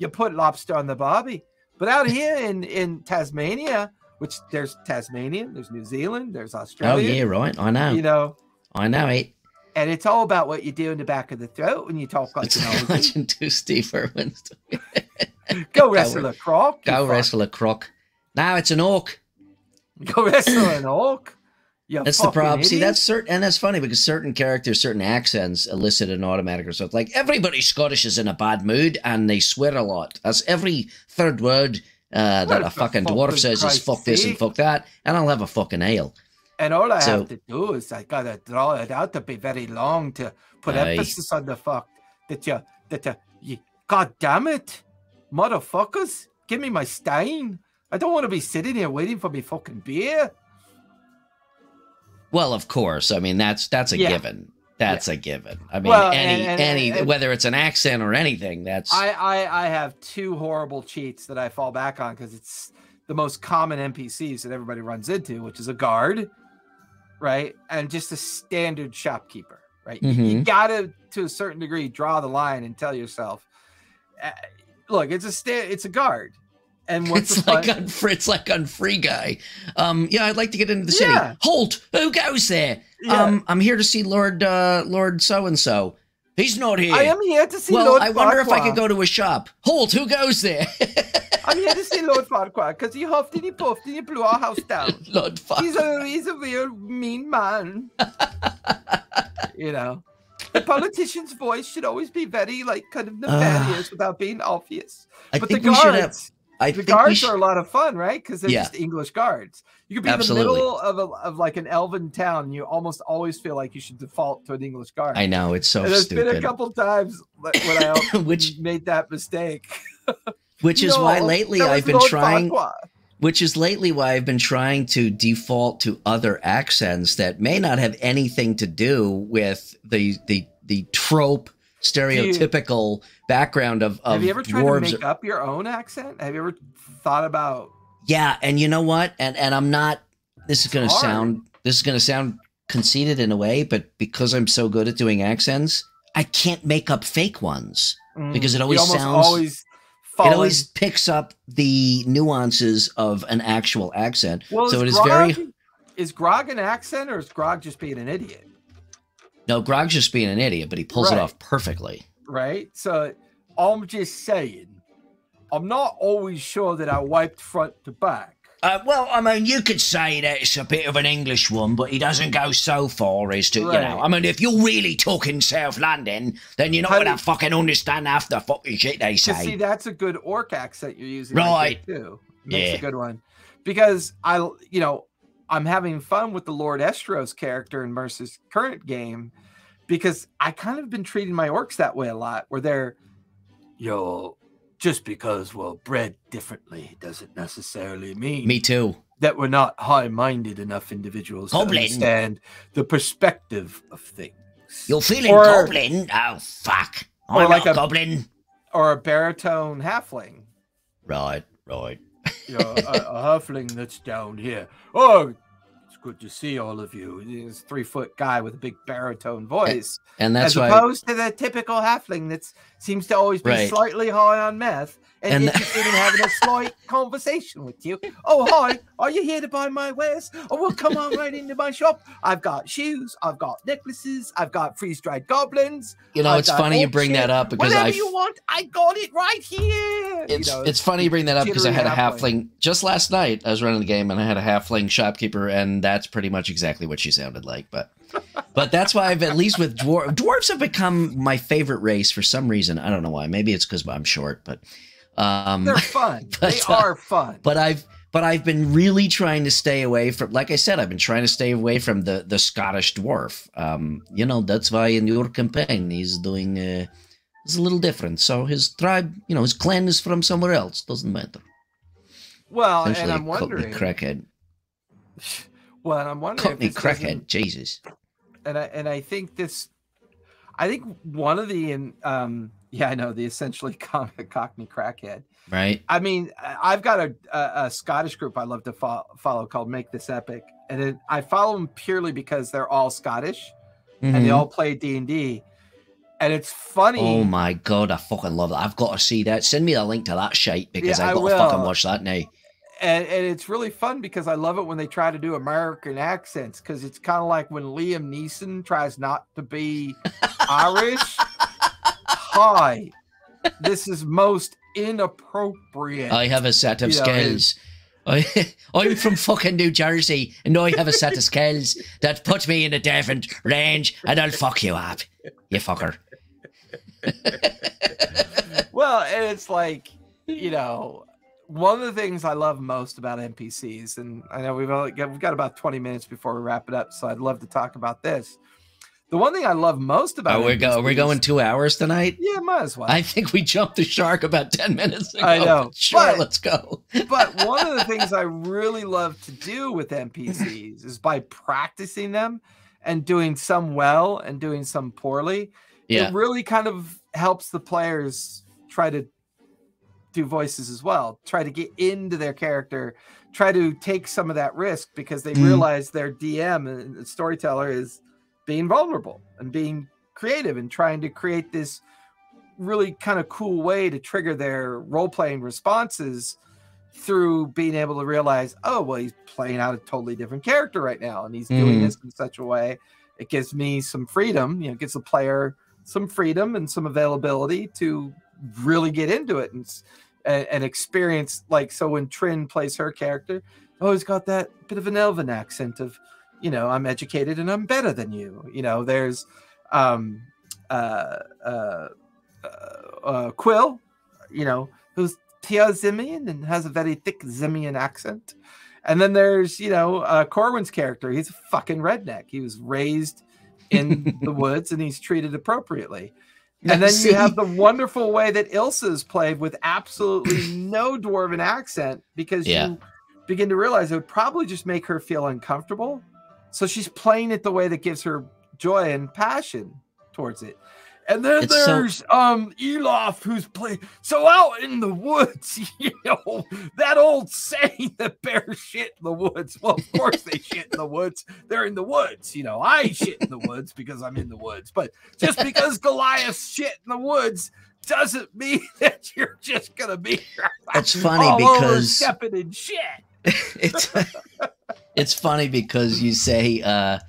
put lobster on the barbie, but out here in Tasmania, which there's Tasmanian, there's New Zealand, there's Australia. Oh yeah, right. I know. You know. I know it. And it's all about what you do in the back of the throat when you talk like imagine two Steve Irwins. Go wrestle a croc. Go wrestle a croc. Now it's an orc. Go wrestle an orc. That's the problem. See, that's certain, and that's funny because certain characters, certain accents elicit an automatic result. Like everybody Scottish is in a bad mood and they swear a lot. That's every third word that a fucking dwarf says is fuck this and fuck that, and I'll have a fucking ale. And all I have to do is I gotta draw it out to be very long to put emphasis on the fact that you God damn it, motherfuckers, give me my stein. I don't want to be sitting here waiting for me fucking beer. Well, of course. I mean, that's a given. That's a given. I mean, any whether it's an accent or anything, that's. I have two horrible cheats that I fall back on because it's the most common NPCs that everybody runs into, which is a guard. Right, and just a standard shopkeeper, right? You gotta, to a certain degree, draw the line and tell yourself, look, it's a guard, and what's it's like on Free Guy. Yeah, I'd like to get into the city. Halt! Who goes there? Yeah. I'm here to see Lord so and so. He's not here. I am here to see Lord Well, I wonder if I could go to a shop. Halt! Who goes there? I'm here to see Lord Farquaad because he huffed and he puffed and he blew our house down. Lord Farquaad. He's a real mean man. You know, the politician's voice should always be very kind of nefarious without being obvious. But the guards, are a lot of fun, right? Because they're just English guards. You could be in the middle of like an elven town, and you almost always feel like you should default to an English guard. I know, it's so There's stupid. Been a couple times when I made that mistake. Which is why lately I've been trying. Which is lately why I've been trying to default to other accents that may not have anything to do with the trope, stereotypical background of. Have you ever tried to make up your own accent? Have you ever thought about? Yeah, and you know what? And I'm not. This is going to sound. this is going to sound conceited in a way, but because I'm so good at doing accents, I can't make up fake ones because it always it always picks up the nuances of an actual accent. Well, so is Grog an accent, or is Grog just being an idiot? No, Grog's just being an idiot, but he pulls it off perfectly. Right. So I'm just saying, I'm not always sure that I wiped front to back. Well, I mean, you could say that it's a bit of an English one, but he doesn't go so far as to, you know. I mean, if you're really talking South London, then you're not going to fucking understand half the fucking shit they say. See, that's a good orc accent you're using. Right. Too. Makes a good one. Because I'm having fun with the Lord Estros character in Mercer's current game, because I kind of been treating my orcs that way a lot, where they're, just because we're bred differently doesn't necessarily mean that we're not high-minded enough individuals to understand the perspective of things. You're feeling goblin? Oh, fuck. I'm like a goblin. Or a baritone halfling. Right. A halfling that's down here. Oh, it's good to see all of you. He's a 3-foot guy with a big baritone voice. And that's as opposed to the typical halfling that seems to always be slightly high on meth and interested in having a slight conversation with you. Oh, hi, are you here to buy my wares? Oh, well, come on right into my shop. I've got shoes, I've got necklaces, I've got freeze-dried goblins. It's funny you bring that up because whatever you want, I got it right here. It's funny you bring that up because I had a halfling just last night. I was running the game and I had a halfling shopkeeper, and that's pretty much exactly what she sounded like. But that's why I've, at least with dwarves have become my favorite race for some reason. I don't know why. Maybe it's because I'm short, but they're fun. They are fun. But I've been really trying to stay away from, like I said, I've been trying to stay away from the Scottish dwarf. That's why in your campaign he's doing it's a little different. So his tribe, his clan is from somewhere else. Doesn't matter. Well, and I'm wondering, crackhead. Well, and I'm wondering, Cockney crackhead, Jesus. And I think one of the the essentially Cockney crackhead. Right. I mean, I've got a Scottish group I love to follow called Make This Epic, and I follow them purely because they're all Scottish and they all play D&D. And it's funny. Oh my god, I fucking love that. I've got to see that. Send me the link to that shite because I've got to fucking watch that now. And it's really fun because I love it when they try to do American accents, because it's kind of like when Liam Neeson tries not to be Irish. Hi, this is most inappropriate. I have a set of skills. I'm from fucking New Jersey, and I have a set of skills that put me in a different range, and I'll fuck you up, you fucker. Well, and it's like, one of the things I love most about NPCs, and I know we've got about 20 minutes before we wrap it up, so I'd love to talk about this. The one thing I love most about we're going 2 hours tonight? Yeah, might as well. I think we jumped the shark about 10 minutes ago. I know. Sure, let's go. But one of the things I really love to do with NPCs is by practicing them and doing some well and doing some poorly. Yeah. It really kind of helps the players try to do voices as well, try to get into their character, try to take some of that risk, because they realize their DM and the storyteller is being vulnerable and being creative and trying to create this really kind of cool way to trigger their role-playing responses through being able to realize, oh, well, he's playing out a totally different character right now, and he's doing this in such a way. It gives me some freedom, gives the player some freedom and some availability to really get into it and experience, like, so when Trin plays her character, always got that bit of an elven accent of, I'm educated and I'm better than you. There's Quill, who's Tia Zimian and has a very thick Zimian accent. And then there's, Corwin's character. He's a fucking redneck. He was raised in the woods and he's treated appropriately. And then you have the wonderful way that Ilsa's played with absolutely no dwarven accent, because you begin to realize it would probably just make her feel uncomfortable. So she's playing it the way that gives her joy and passion towards it. And then there's Elof, who's playing. So out in the woods, that old saying that bears shit in the woods. Well, of course they shit in the woods. They're in the woods. I shit in the woods because I'm in the woods. But just because Goliath shit in the woods doesn't mean that you're just gonna be. It's funny because stepping in shit. It's funny because you say, so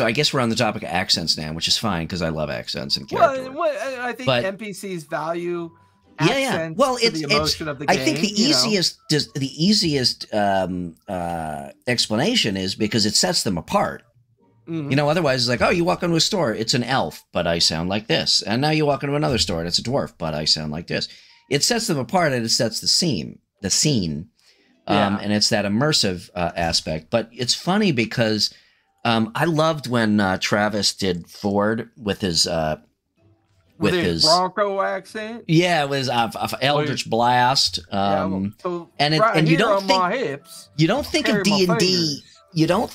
I guess we're on the topic of accents now, which is fine because I love accents and character. Well, I think NPCs value accents. Well, it's the emotion of the game. I think the easiest explanation is because it sets them apart. Mm-hmm. Otherwise it's like, oh, you walk into a store, it's an elf, but I sound like this. And now you walk into another store and it's a dwarf, but I sound like this. It sets them apart and it sets the scene. And it's that immersive aspect. But it's funny because I loved when Travis did Ford with his Bronco accent. Yeah, it was Eldritch Blast. And you don't think of D&D. You don't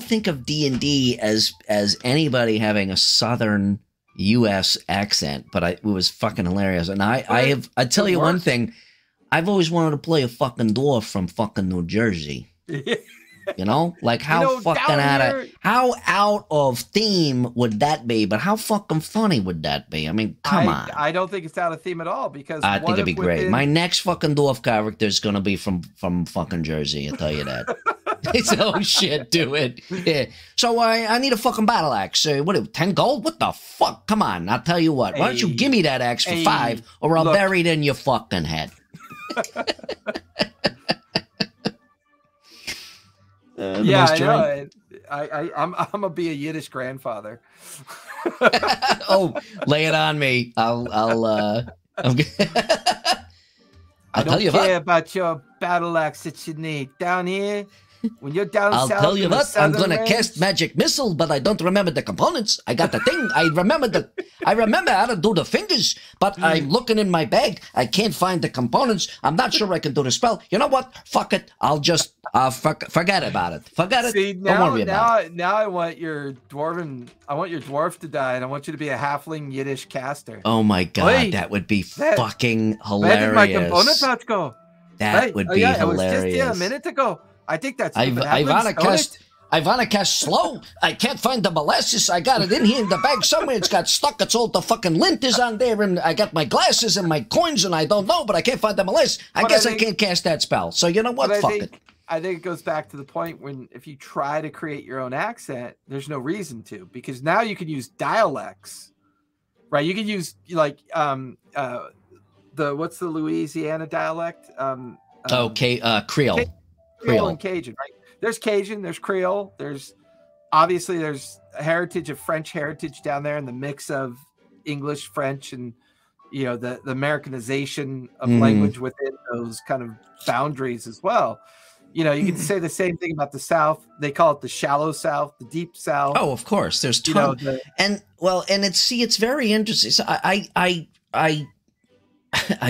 think of D&D as anybody having a Southern U.S. accent, but it was fucking hilarious. And I tell you one thing, I've always wanted to play a fucking dwarf from fucking New Jersey. Like how how out of theme would that be? But how fucking funny would that be? I mean, come on. I don't think it's out of theme at all because I think it'd be great. My next fucking dwarf character is gonna be from fucking Jersey. I'll tell you that. It's oh shit, do it. Yeah. So I need a fucking battle axe. What? 10 gold? What the fuck? Come on. I'll tell you what. Why don't you give me that axe for 5, or I'll bury it in your fucking head. Yeah, I know. I'm gonna be a Yiddish grandfather. Oh, lay it on me. I'll tell you what. I don't care about your battle axe that you need down here. When you're down I'll south, tell you what, I'm gonna cast magic missile, but I don't remember the components. I got the thing. I remember how to do the fingers, but I'm looking in my bag. I can't find the components. I'm not sure I can do the spell. You know what? Fuck it. I'll just forget about it. Forget it. See, don't worry about it. Now I want your dwarf to die, and I want you to be a halfling Yiddish caster. Oh my god, that would be fucking hilarious. Where did my component pouch go? That would be hilarious. It was just here a minute ago. I think that's I wanna cast slow. I can't find the molasses. I got it in here in the bag somewhere. It's got stuck. It's all the fucking lint is on there, and I got my glasses and my coins, and I don't know, but I can't find the molasses. I guess I can't cast that spell. So you know what? Fuck it. I think it goes back to the point when if you try to create your own accent, there's no reason to, because now you can use dialects, right? You can use like what's the Louisiana dialect? Creole. Creole and Cajun, right? There's Cajun, there's Creole, there's heritage of French heritage down there, and the mix of English, French, and the Americanization of language within those kind of boundaries as well. You can say the same thing about the South. They call it the shallow South, the deep South. Oh, of course, there's tons. It's very interesting. So I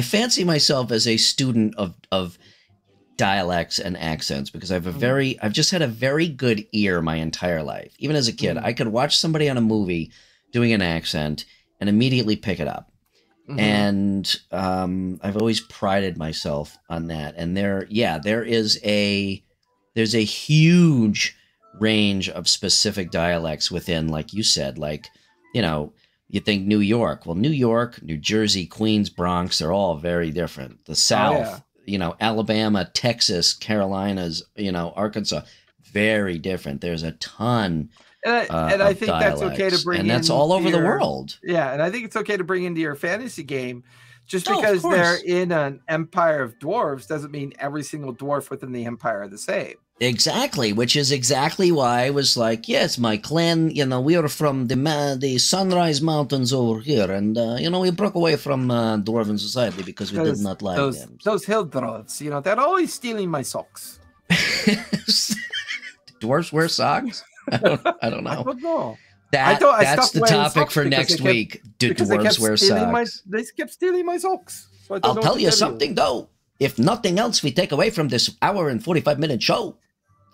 fancy myself as a student of dialects and accents because I've just had a very good ear my entire life. Even as a kid, I could watch somebody on a movie doing an accent and immediately pick it up. And I've always prided myself on that. And there's a huge range of specific dialects within, like you said, you think New York. Well, New York, New Jersey, Queens, Bronx, they're all very different. The South, Alabama, Texas, Carolinas, Arkansas, very different. There's a ton and I think that's okay to bring in. And that's all over the world. Yeah, and I think it's okay to bring into your fantasy game. Just because they're in an empire of dwarves doesn't mean every single dwarf within the empire are the same. Exactly, which is exactly why I was like, yes, my clan, we are from the Sunrise Mountains over here, and, we broke away from Dwarven society because we did not like them. Those hill dwarves, they're always stealing my socks. Dwarves wear socks? I don't know. I don't know. That's the topic for next week. Do dwarves wear socks? They kept stealing my socks. So I'll tell you something, though. If nothing else we take away from this hour and 45-minute show,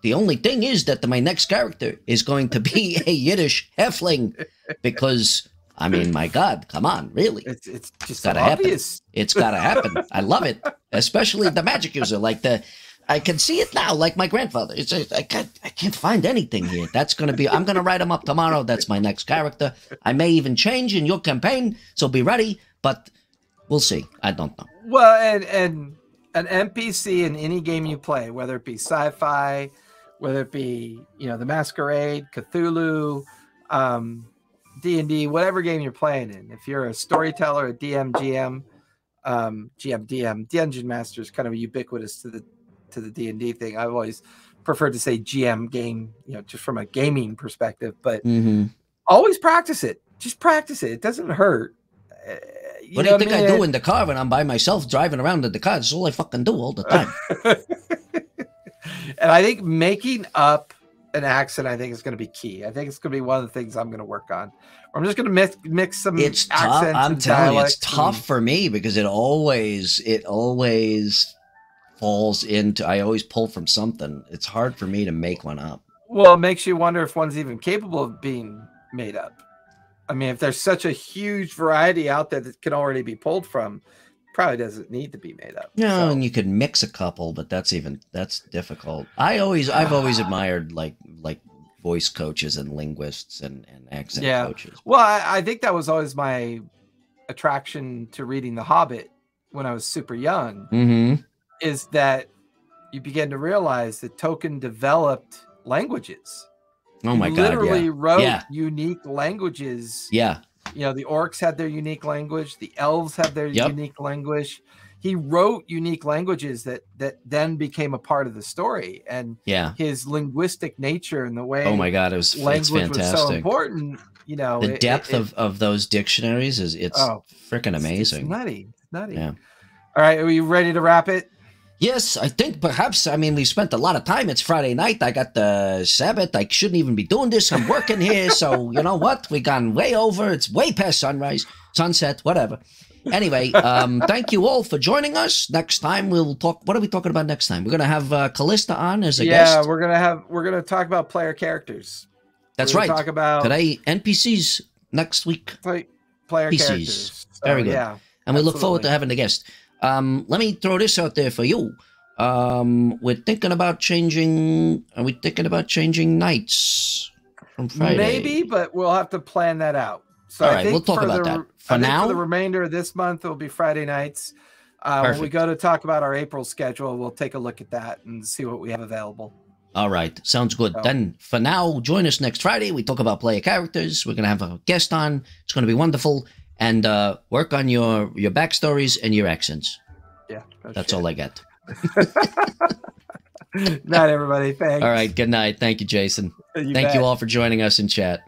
The only thing is that my next character is going to be a Yiddish halfling because, I mean, my God, come on, really? It's just gotta obvious. happen. It's gotta happen. I love it, especially the magic user. I can see it now, like my grandfather. I can't find anything here. That's gonna be. I'm gonna write him up tomorrow. That's my next character. I may even change in your campaign, so be ready. But we'll see. I don't know. Well, and an NPC in any game you play, whether it be sci-fi, whether it be, the Masquerade, Cthulhu, D&D, whatever game you're playing in, if you're a storyteller, a DM, GM, DM, Dungeon Master is kind of ubiquitous to the D&D thing. I've always preferred to say GM game, just from a gaming perspective, but always practice it. Just practice it. It doesn't hurt. What do you think I do in the car when I'm by myself driving around in the car? That's all I fucking do all the time. And I think making up an accent, I think, is going to be key. I think it's going to be one of the things I'm going to work on. I'm just going to mix some accents. I'm telling you, it's tough for me because it always falls into. I always pull from something. It's hard for me to make one up. Well, it makes you wonder if one's even capable of being made up. I mean, if there's such a huge variety out there that can already be pulled from, probably doesn't need to be made up. No, and you could mix a couple, but that's difficult. I've always admired like voice coaches and linguists and accent coaches. Well, I think that was always my attraction to reading The Hobbit when I was super young, is that you begin to realize that Tolkien developed languages. Oh my God! Literally wrote unique languages. Yeah. The orcs had their unique language. The elves had their unique language. He wrote unique languages that then became a part of the story. And his linguistic nature and the way oh my God, it's fantastic. Was so important. The depth of those dictionaries it's freaking amazing. It's nutty. It's nutty. Yeah. All right, are we ready to wrap it? Yes, I think perhaps. I mean, we spent a lot of time. It's Friday night. I got the Sabbath. I shouldn't even be doing this. I'm working here. So, you know what? We gone way over. It's way past sunset, whatever. Anyway, thank you all for joining us. Next time we'll talk. What are we talking about next time? We're going to have Callista on as a guest. Yeah, we're going to talk about player characters. That's right. Talk about today NPCs, next week player PCs. Characters. So, very good. Yeah, and we look forward to having the guest. Let me throw this out there for you. We're thinking about changing. Are we thinking about changing nights from Friday? Maybe, but we'll have to plan that out. So all right, we'll talk about that. For now, for the remainder of this month, it'll be Friday nights. When we go to talk about our April schedule, we'll take a look at that and see what we have available. All right, sounds good. So, then for now, join us next Friday. We talk about player characters. We're gonna have a guest on. It's gonna be wonderful. And work on your backstories and your accents. Yeah. That's all I got. Night, everybody. Thanks. All right. Good night. Thank you, Jason. Thank you all for joining us in chat.